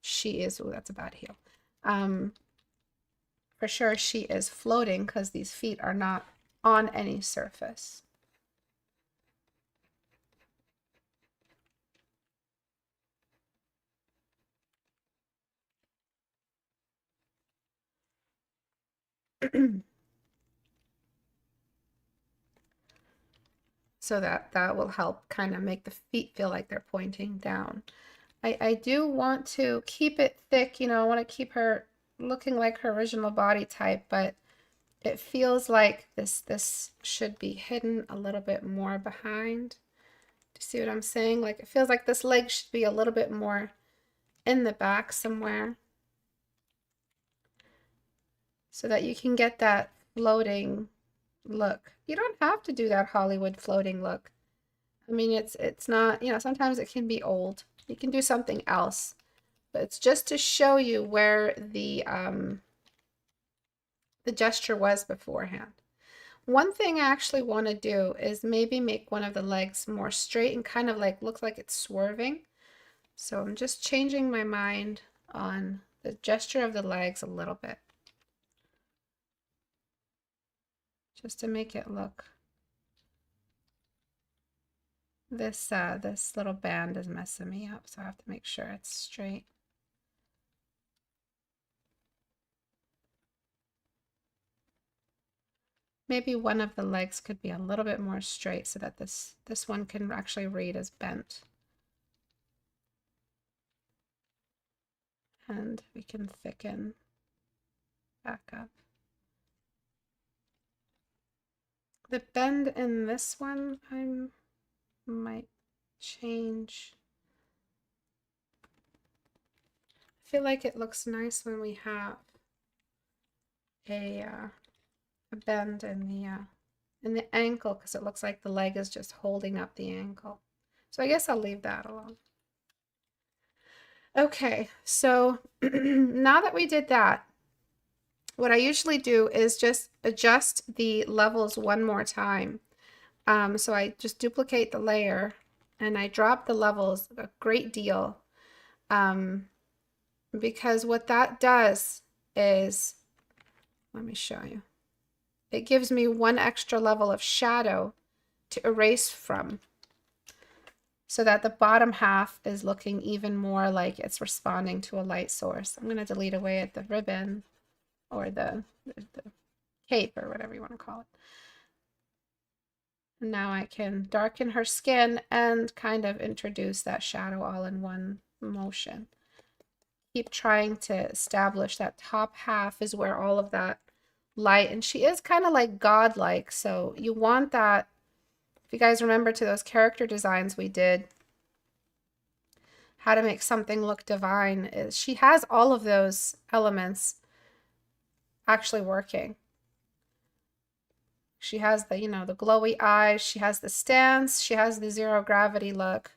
[SPEAKER 1] she is, oh, that's a bad heel. For sure she is floating because these feet are not on any surface. So that will help kind of make the feet feel like they're pointing down. I do want to keep it thick, you know, I want to keep her looking like her original body type, but it feels like this should be hidden a little bit more behind. Do you see what I'm saying? Like it feels like this leg should be a little bit more in the back somewhere so that you can get that floating look. You don't have to do that Hollywood floating look. I mean, it's not, you know, sometimes it can be old. You can do something else, but it's just to show you where the gesture was beforehand. One thing I actually want to do is maybe make one of the legs more straight and kind of like looks like it's swerving. So I'm just changing my mind on the gesture of the legs a little bit, just to make it look. This little band is messing me up, so I have to make sure it's straight. Maybe one of the legs could be a little bit more straight so that this one can actually read as bent. And we can thicken back up. The bend in this one, I might change. I feel like it looks nice when we have a bend in the ankle because it looks like the leg is just holding up the ankle. So I guess I'll leave that alone. Okay, so now that we did that, what I usually do is just adjust the levels one more time. So I just duplicate the layer and I drop the levels a great deal, because what that does is, let me show you, it gives me one extra level of shadow to erase from, so that the bottom half is looking even more like it's responding to a light source. I'm going to delete away at the ribbon, or the cape, or whatever you want to call it. And now I can darken her skin and kind of introduce that shadow all in one motion. Keep trying to establish that top half is where all of that light, and she is kind of like godlike, so you want that. If you guys remember to those character designs we did, how to make something look divine, is she has all of those elements actually working. She has the, you know, the glowy eyes, she has the stance, she has the zero gravity look.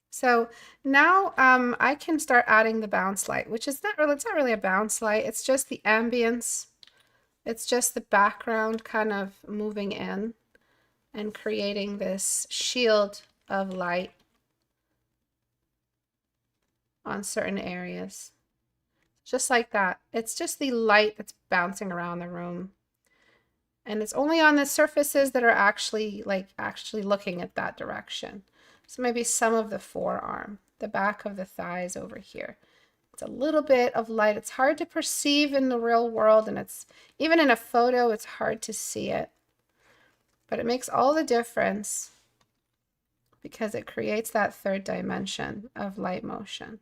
[SPEAKER 1] So now I can start adding the bounce light, which is not really, it's not really a bounce light, it's just the ambience. It's just the background kind of moving in and creating this shield of light on certain areas. Just like that. It's just the light that's bouncing around the room. And it's only on the surfaces that are actually looking at that direction. So maybe some of the forearm, the back of the thighs over here. It's a little bit of light. It's hard to perceive in the real world, and it's even in a photo, it's hard to see it. But it makes all the difference because it creates that third dimension of light motion.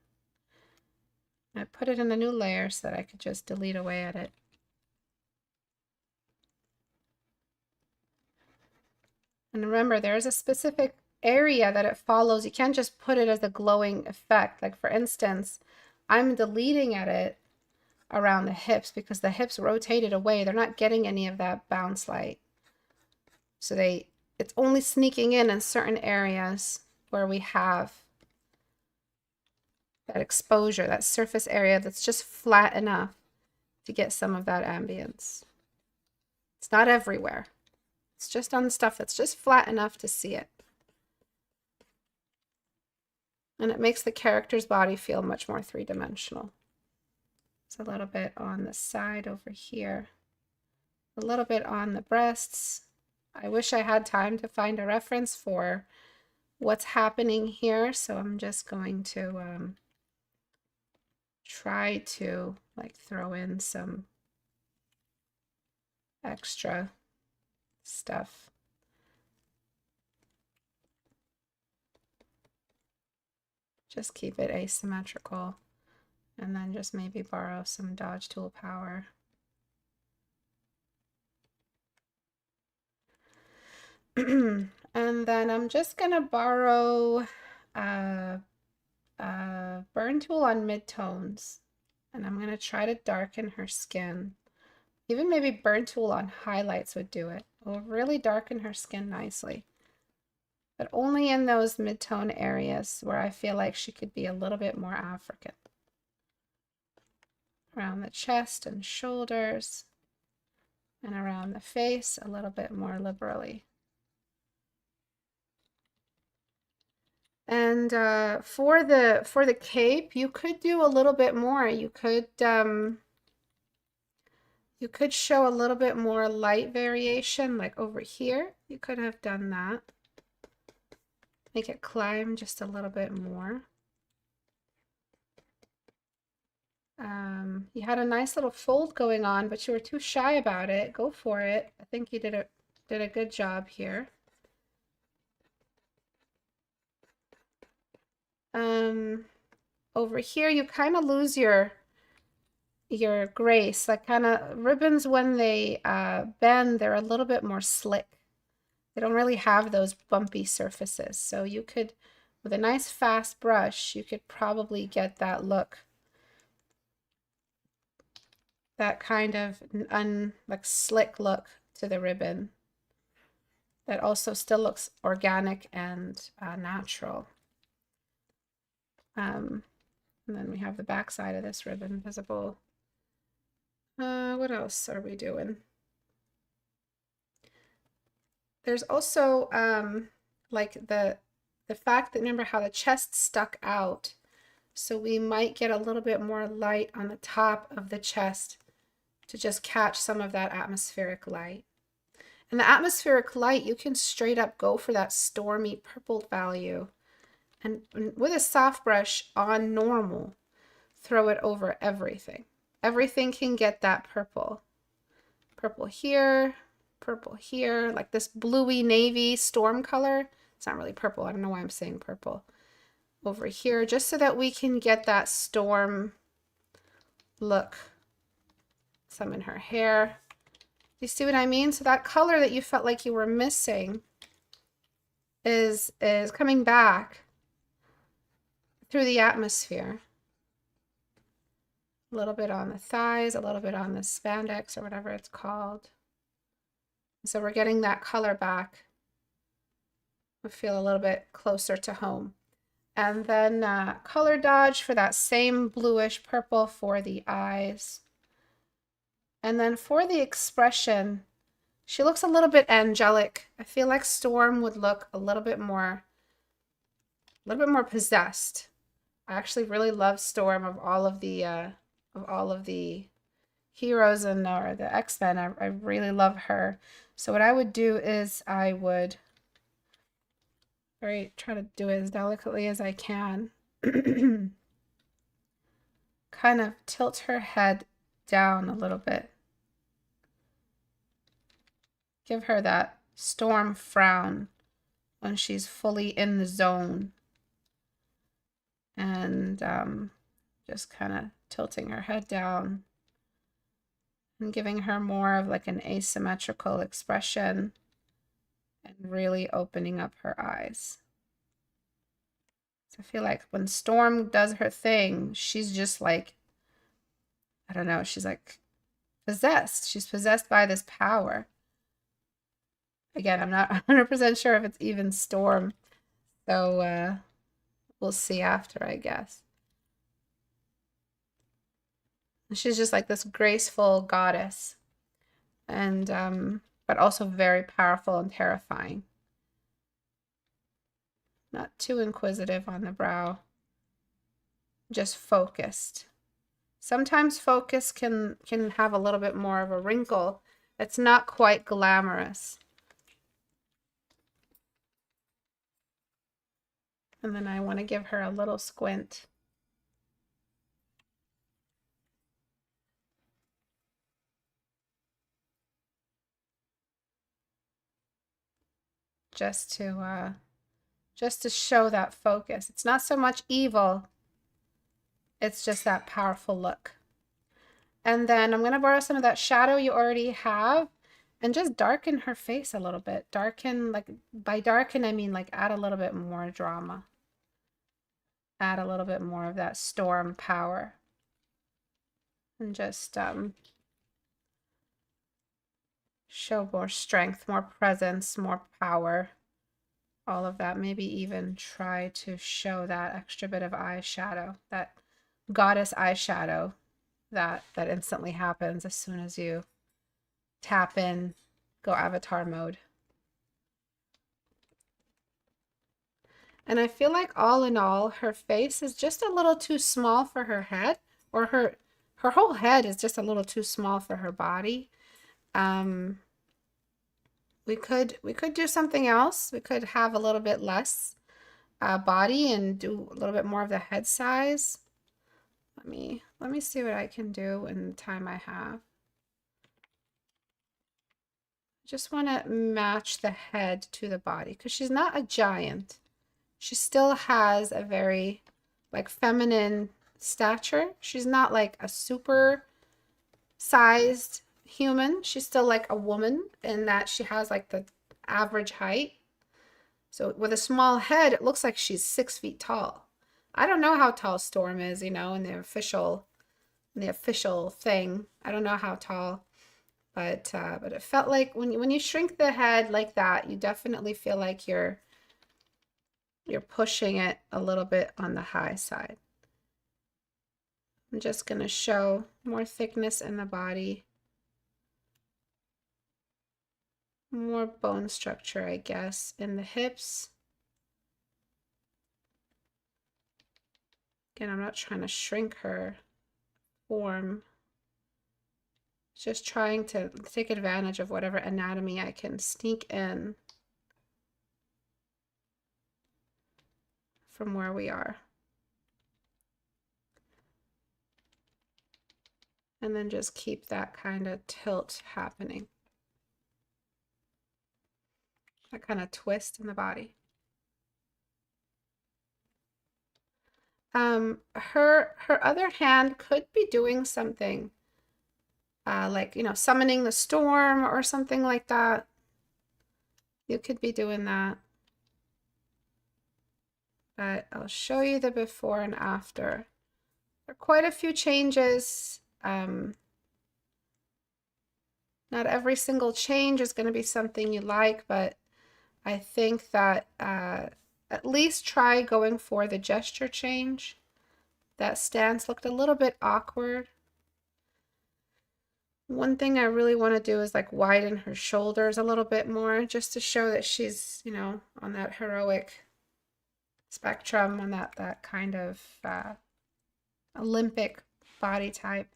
[SPEAKER 1] I put it in a new layer so that I could just delete away at it. And remember, there's a specific area that it follows. You can't just put it as a glowing effect. Like for instance, I'm deleting at it around the hips because the hips rotated away. They're not getting any of that bounce light. So it's only sneaking in certain areas where we have that exposure, that surface area that's just flat enough to get some of that ambience. It's not everywhere. It's just on the stuff that's just flat enough to see it. And it makes the character's body feel much more three-dimensional. It's a little bit on the side over here, a little bit on the breasts. I wish I had time to find a reference for what's happening here, so I'm just going to try to like throw in some extra stuff. Just keep it asymmetrical, and then just maybe borrow some dodge tool power. And then I'm just gonna borrow a burn tool on midtones, and I'm gonna try to darken her skin. Even maybe burn tool on highlights would do it. It will really darken her skin nicely. But only in those mid-tone areas where I feel like she could be a little bit more African. Around the chest and shoulders, and around the face a little bit more liberally. And for the cape, you could do a little bit more. You could show a little bit more light variation, like over here. You could have done that. Make it climb just a little bit more. You had a nice little fold going on, but you were too shy about it. Go for it. I think you did a good job here. Over here, you kind of lose your grace. Like kind of ribbons, when they bend, they're a little bit more slick. They don't really have those bumpy surfaces. So you could, with a nice fast brush, you could probably get that look. That kind of like slick look to the ribbon that also still looks organic and natural. And then we have the back side of this ribbon visible. What else are we doing? There's also like the fact that, remember how the chest stuck out, so we might get a little bit more light on the top of the chest to just catch some of that atmospheric light. And the atmospheric light, you can straight up go for that stormy purple value, and with a soft brush on normal, throw it over everything. Everything can get that purple. Purple here, like this bluey navy storm color. It's not really purple. I don't know why I'm saying purple. Over here, just so that we can get that storm look. Some in her hair. You see what I mean? So that color that you felt like you were missing is coming back through the atmosphere. A little bit on the thighs, a little bit on the spandex or whatever it's called. So we're getting that color back. We feel a little bit closer to home. And then color dodge for that same bluish purple for the eyes. And then for the expression, she looks a little bit angelic. I feel like Storm would look a little bit more possessed. I actually really love Storm of all of the heroes and or the X-Men. I really love her. So what I would do is I would try to do it as delicately as I can. Kind of tilt her head down a little bit. Give her that storm frown when she's fully in the zone. And just kind of tilting her head down and giving her more of like an asymmetrical expression and really opening up her eyes. So I feel like when Storm does her thing, she's just like, I don't know, she's like possessed. She's possessed by this power. Again, I'm not 100% sure if it's even Storm. So we'll see after, I guess. She's just like this graceful goddess. And but also very powerful and terrifying. Not too inquisitive on the brow. Just focused. Sometimes focus can have a little bit more of a wrinkle. It's not quite glamorous. And then I want to give her a little squint. Just to show that focus. It's not so much evil. It's just that powerful look. And then I'm going to borrow some of that shadow you already have and just darken her face a little bit. Darken, like by darken, I mean like add a little bit more drama. Add a little bit more of that storm power. And just show more strength, more presence, more power. All of that. Maybe even try to show that extra bit of eyeshadow, that goddess eyeshadow that instantly happens as soon as you tap in, go avatar mode. And I feel like all in all, her face is just a little too small for her head, or her whole head is just a little too small for her body. We could do something else. We could have a little bit less body and do a little bit more of the head size. Let me see what I can do in the time I have. Just want to match the head to the body because she's not a giant. She still has a very like feminine stature. She's not like a super sized human. She's still like a woman in that she has like the average height. So with a small head, it looks like she's 6 feet tall. I don't know how tall Storm is, you know, in the official thing. I don't know how tall, but it felt like when you shrink the head like that, you definitely feel like you're pushing it a little bit on the high side. I'm just going to show more thickness in the body, more bone structure, I guess, in the hips. Again, I'm not trying to shrink her form, just trying to take advantage of whatever anatomy I can sneak in from where we are. And then just keep that kind of tilt happening. That kind of twist in the body. Her other hand could be doing something like, you know, summoning the storm or something like that. You could be doing that. But I'll show you the before and after. There are quite a few changes. Not every single change is going to be something you like, but I think that at least try going for the gesture change. That stance looked a little bit awkward. One thing I really want to do is like widen her shoulders a little bit more, just to show that she's, you know, on that heroic spectrum, on that kind of Olympic body type.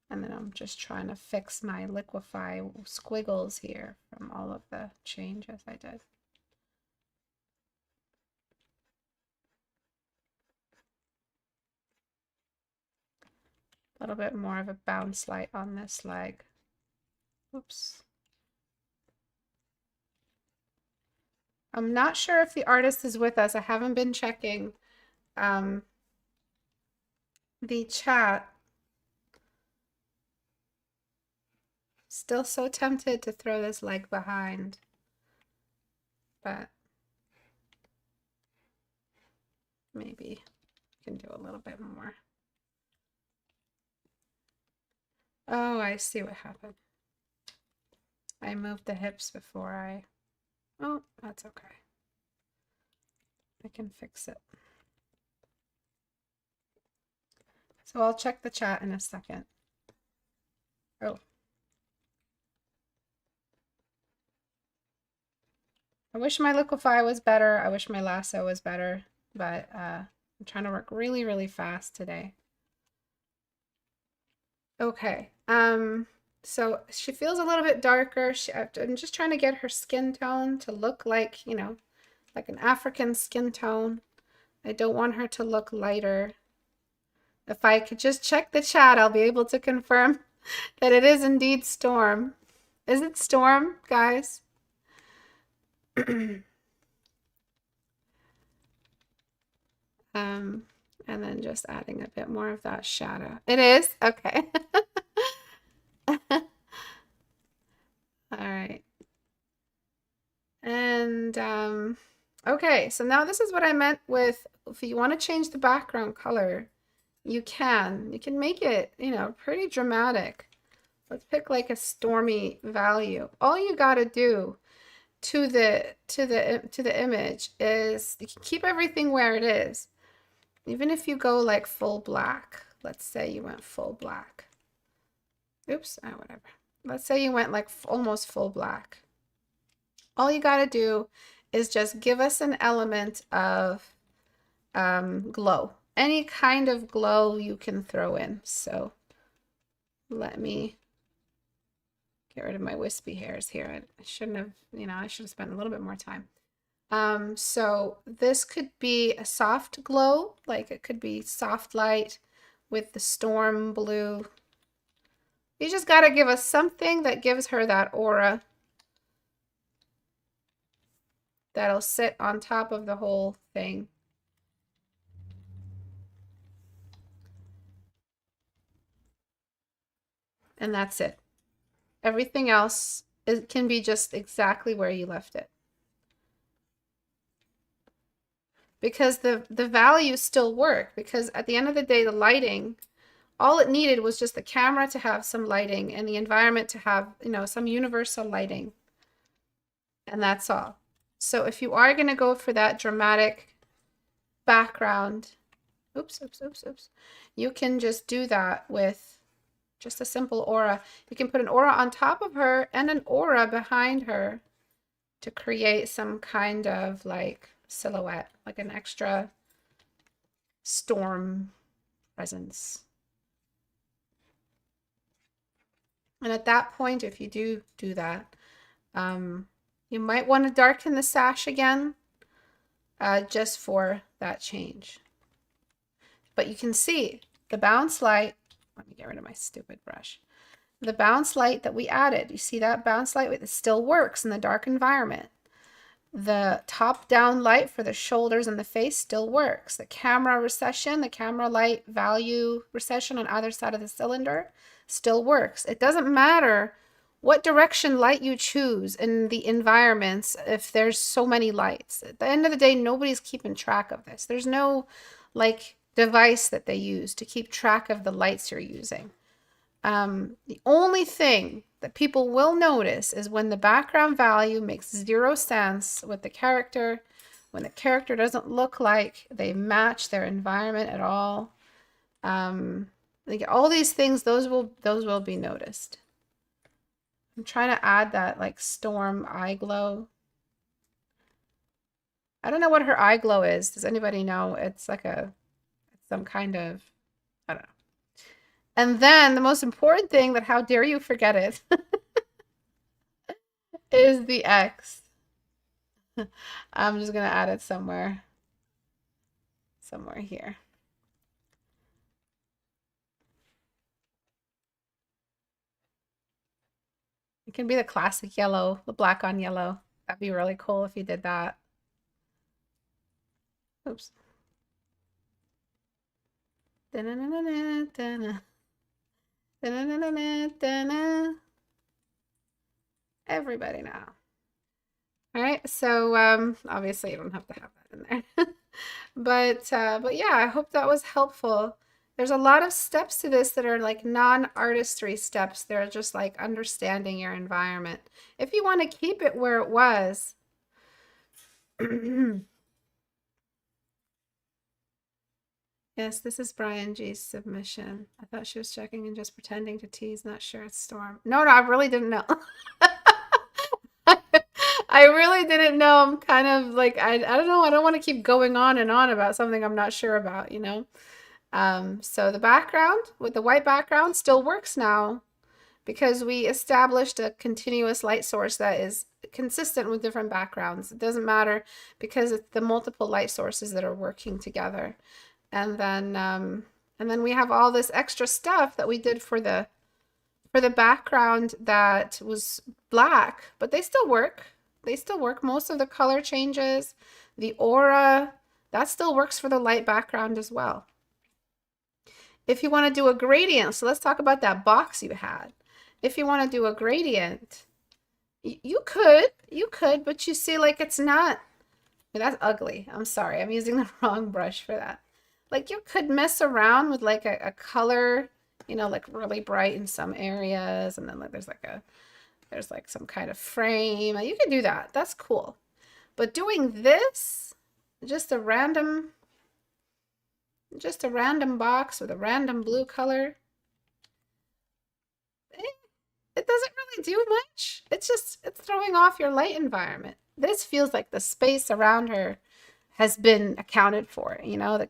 [SPEAKER 1] And then I'm just trying to fix my liquefy squiggles here from all of the changes I did. A little bit more of a bounce light on this leg. Oops. I'm not sure if the artist is with us. I haven't been checking the chat. Still so tempted to throw this leg behind, but maybe I can do a little bit more. Oh, I see what happened. I moved the hips before I... Oh, that's okay. I can fix it. So I'll check the chat in a second. Oh. I wish my liquefy was better. I wish my lasso was better, but I'm trying to work really, really fast today. Okay. So she feels a little bit darker. I'm just trying to get her skin tone to look like, you know, like an African skin tone. I don't want her to look lighter. If I could just check the chat, I'll be able to confirm that it is indeed Storm. Is it Storm, guys? And then just adding a bit more of that shadow. It is? Okay. All right. And okay, so now this is what I meant with, if you want to change the background color, you can make it, you know, pretty dramatic. Let's pick like a stormy value. All you got to do to the image is you can keep everything where it is. Even if you go like full black, let's say you went full black. Oops, whatever. Let's say you went like almost full black. All you got to do is just give us an element of glow. Any kind of glow you can throw in. So let me get rid of my wispy hairs here. I shouldn't have, you know, I should have spent a little bit more time. So this could be a soft glow, like it could be soft light with the storm blue. You just got to give us something that gives her that aura that'll sit on top of the whole thing. And that's it. Everything else can be just exactly where you left it. Because the values still work, because at the end of the day, the lighting, all it needed was just the camera to have some lighting and the environment to have, you know, some universal lighting. And that's all. So if you are going to go for that dramatic background, Oops, oops, oops, oops. You can just do that with just a simple aura. You can put an aura on top of her and an aura behind her to create some kind of like silhouette, like an extra storm presence. And at that point, if you do that, you might want to darken the sash again, just for that change. But you can see the bounce light. Let me get rid of my stupid brush. The bounce light that we added, you see that bounce light? It still works in the dark environment. The top-down light for the shoulders and the face still works. The camera recession, the camera light value recession on either side of the cylinder still works. It doesn't matter what direction light you choose in the environments if there's so many lights. At the end of the day, nobody's keeping track of this. There's no like device that they use to keep track of the lights you're using. The only thing that people will notice is when the background value makes 0 sense with the character, when the character doesn't look like they match their environment at all. Like all these things, those will be noticed. I'm trying to add that like storm eye glow. I don't know what her eye glow is. Does anybody know? It's like some kind of, I don't know. And then the most important thing that how dare you forget it is the X. I'm just going to add it somewhere here. It can be the classic yellow, the black on yellow. That'd be really cool if you did that. Oops. Da-na-na-na-na-na. Da-na-na-na-na-na. Everybody now. All right, so obviously you don't have to have that in there. but yeah, I hope that was helpful. There's a lot of steps to this that are like non-artistry steps. They're just like understanding your environment. If you want to keep it where it was, yes, this is Brian G's submission. I thought she was checking and just pretending to tease, not sure it's Storm. No, I really didn't know. I really didn't know. I'm kind of like, I don't know. I don't want to keep going on and on about something I'm not sure about, you know? So the background with the white background still works now because we established a continuous light source that is consistent with different backgrounds. It doesn't matter because it's the multiple light sources that are working together. And then we have all this extra stuff that we did for the background that was black, but they still work. They still work. Most of the color changes, the aura, that still works for the light background as well. If you want to do a gradient, so let's talk about that box you had. If you want to do a gradient, you could, but you see like it's not, that's ugly. I'm sorry. I'm using the wrong brush for that. Like you could mess around with like a color, you know, like really bright in some areas. And then like there's like some kind of frame. You can do that. That's cool. But doing this, just a random box with a random blue color, it doesn't really do much. It's throwing off your light environment. This feels like the space around her has been accounted for. You know,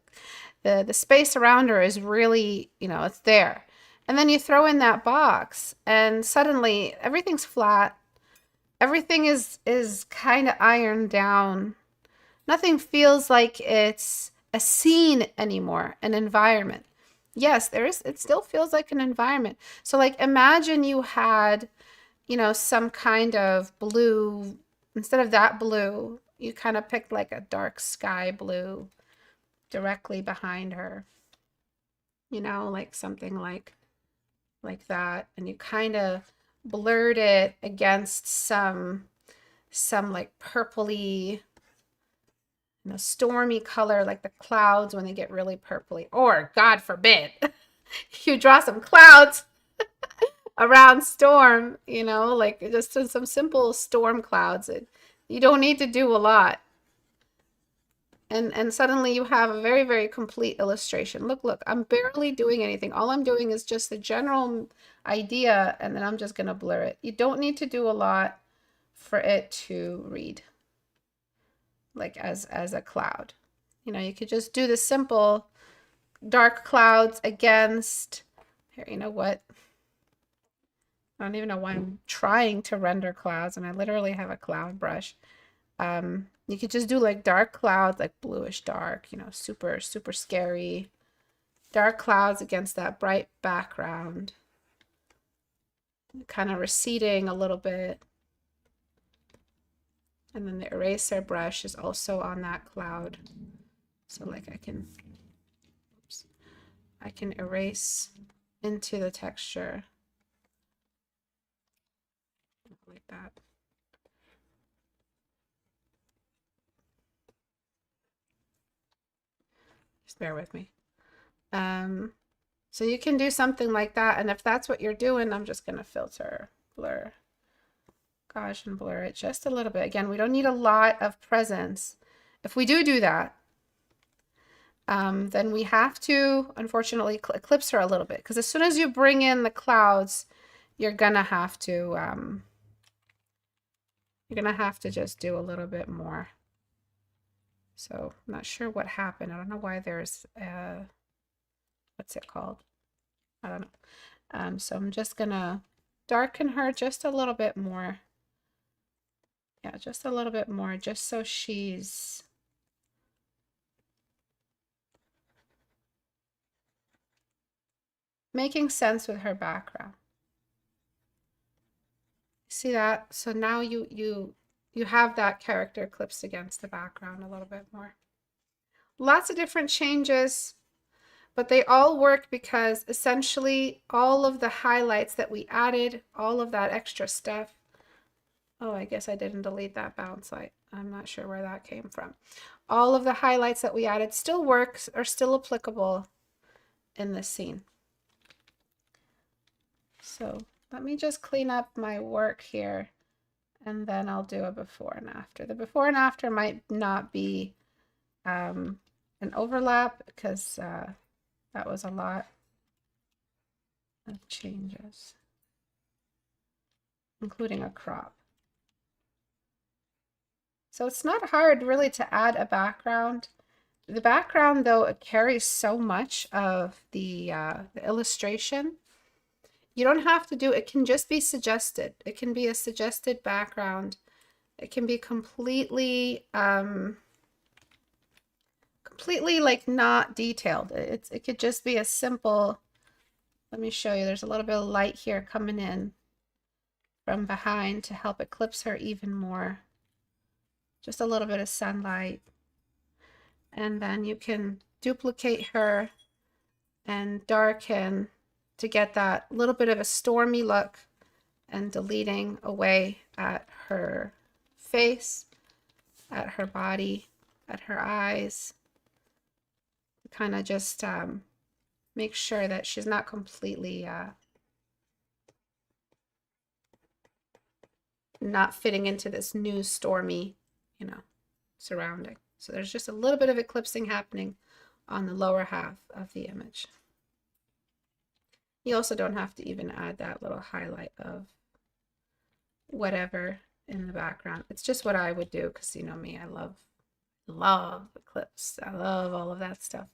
[SPEAKER 1] the space around her is really, you know, it's there. And then you throw in that box and suddenly everything's flat. Everything is kind of ironed down. Nothing feels like it's a scene anymore, an environment. Yes, it still feels like an environment. So like imagine you had, you know, some kind of blue, instead of that blue, you kind of picked like a dark sky blue directly behind her. You know, like something like that, and you kind of blurred it against some like purpley, you know, stormy color, like the clouds when they get really purpley. Or God forbid you draw some clouds around storm, you know, like just some simple storm clouds. You don't need to do a lot. And suddenly you have a very, very complete illustration. Look, I'm barely doing anything. All I'm doing is just the general idea, and then I'm just going to blur it. You don't need to do a lot for it to read like as a cloud. You know, you could just do the simple dark clouds against, here, you know what? I don't even know why I'm trying to render clouds, and I literally have a cloud brush. You could just do like dark clouds, like bluish dark, you know, super, super scary. Dark clouds against that bright background. Kind of receding a little bit. And then the eraser brush is also on that cloud. So like I can erase into the texture. Like that. Just bear with me. So you can do something like that, and if that's what you're doing, I'm just going to filter, blur, Gaussian blur it just a little bit. Again, we don't need a lot of presence. If we do that, then we have to, unfortunately, eclipse her a little bit, because as soon as you bring in the clouds, you're going to have to just do a little bit more. So I'm not sure what happened. I don't know why there's what's it called? I don't know. So I'm just gonna darken her just a little bit more. Yeah, just a little bit more, just so she's making sense with her background. See that? So now you have that character eclipsed against the background a little bit more. Lots of different changes, but they all work because essentially all of the highlights that we added, all of that extra stuff. Oh, I guess I didn't delete that bounce light. I'm not sure where that came from. All of the highlights that we added still works, are still applicable in this scene. So let me just clean up my work here, and then I'll do a before and after. The before and after might not be an overlap, because that was a lot of changes, including a crop. So it's not hard really to add a background. The background, though, it carries so much of the illustration. You don't have to do it. It can just be suggested. It can be a suggested background. It can be completely like not detailed. It could just be a simple, let me show you, there's a little bit of light here coming in from behind to help eclipse her even more. Just a little bit of sunlight. And then you can duplicate her and darken to get that little bit of a stormy look, and deleting away at her face, at her body, at her eyes. Kind of just make sure that she's not completely not fitting into this new stormy, you know, surrounding. So there's just a little bit of eclipsing happening on the lower half of the image. You also don't have to even add that little highlight of whatever in the background. It's just what I would do, because you know me, I love eclipse. I love all of that stuff.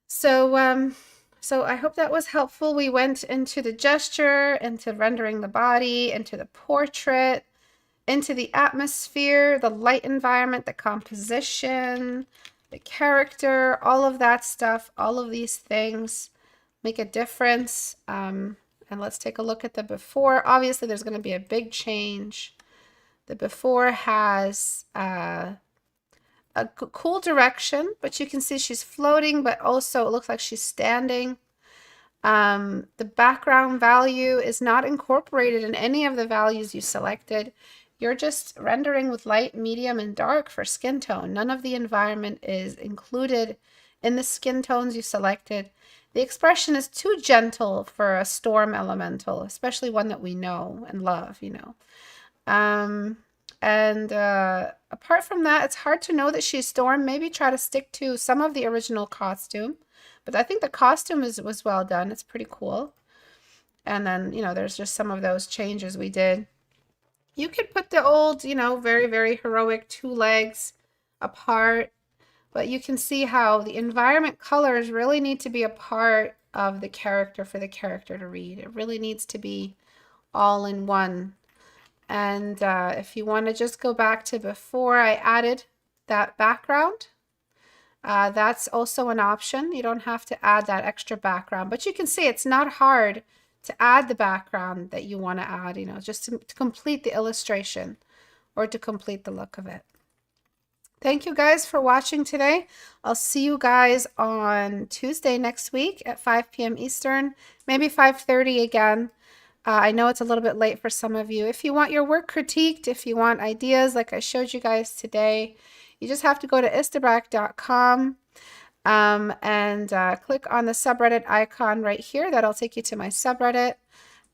[SPEAKER 1] So so I hope that was helpful. We went into the gesture, into rendering the body, into the portrait, into the atmosphere, the light environment, the composition, the character, all of that stuff. All of these things make a difference. And let's take a look at the before. Obviously, there's going to be a big change. The before has a cool direction, but you can see she's floating, but also it looks like she's standing. The background value is not incorporated in any of the values you selected. You're just rendering with light, medium, and dark for skin tone. None of the environment is included in the skin tones you selected. The expression is too gentle for a storm elemental, especially one that we know and love, you know. apart from that, it's hard to know that she's Storm. Maybe try to stick to some of the original costume. But I think the costume was well done. It's pretty cool. And then, you know, there's just some of those changes we did. You could put the old, you know, very, very heroic 2 legs apart. But you can see how the environment colors really need to be a part of the character for the character to read. It really needs to be all in one. And if you want to just go back to before I added that background, that's also an option. You don't have to add that extra background, but you can see it's not hard to add the background that you want to add, you know, just to complete the illustration or to complete the look of it. Thank you guys for watching today. I'll see you guys on Tuesday next week at 5 p.m. Eastern, maybe 5:30 again. I know it's a little bit late for some of you. If you want your work critiqued, if you want ideas like I showed you guys today, you just have to go to istebrak.com and click on the subreddit icon right here. That'll take you to my subreddit.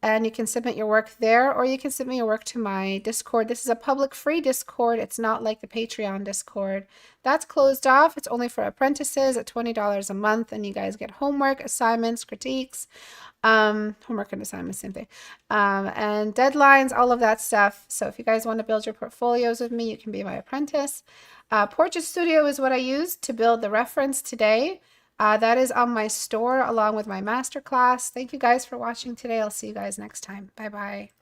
[SPEAKER 1] And you can submit your work there, or you can submit your work to my Discord. This is a public free Discord. It's not like the Patreon Discord. That's closed off. It's only for apprentices at $20 a month, and you guys get homework, assignments, critiques, homework and assignments, same thing, and deadlines, all of that stuff. So if you guys want to build your portfolios with me, you can be my apprentice. Portrait Studio is what I used to build the reference today. That is on my store along with my masterclass. Thank you guys for watching today. I'll see you guys next time. Bye-bye.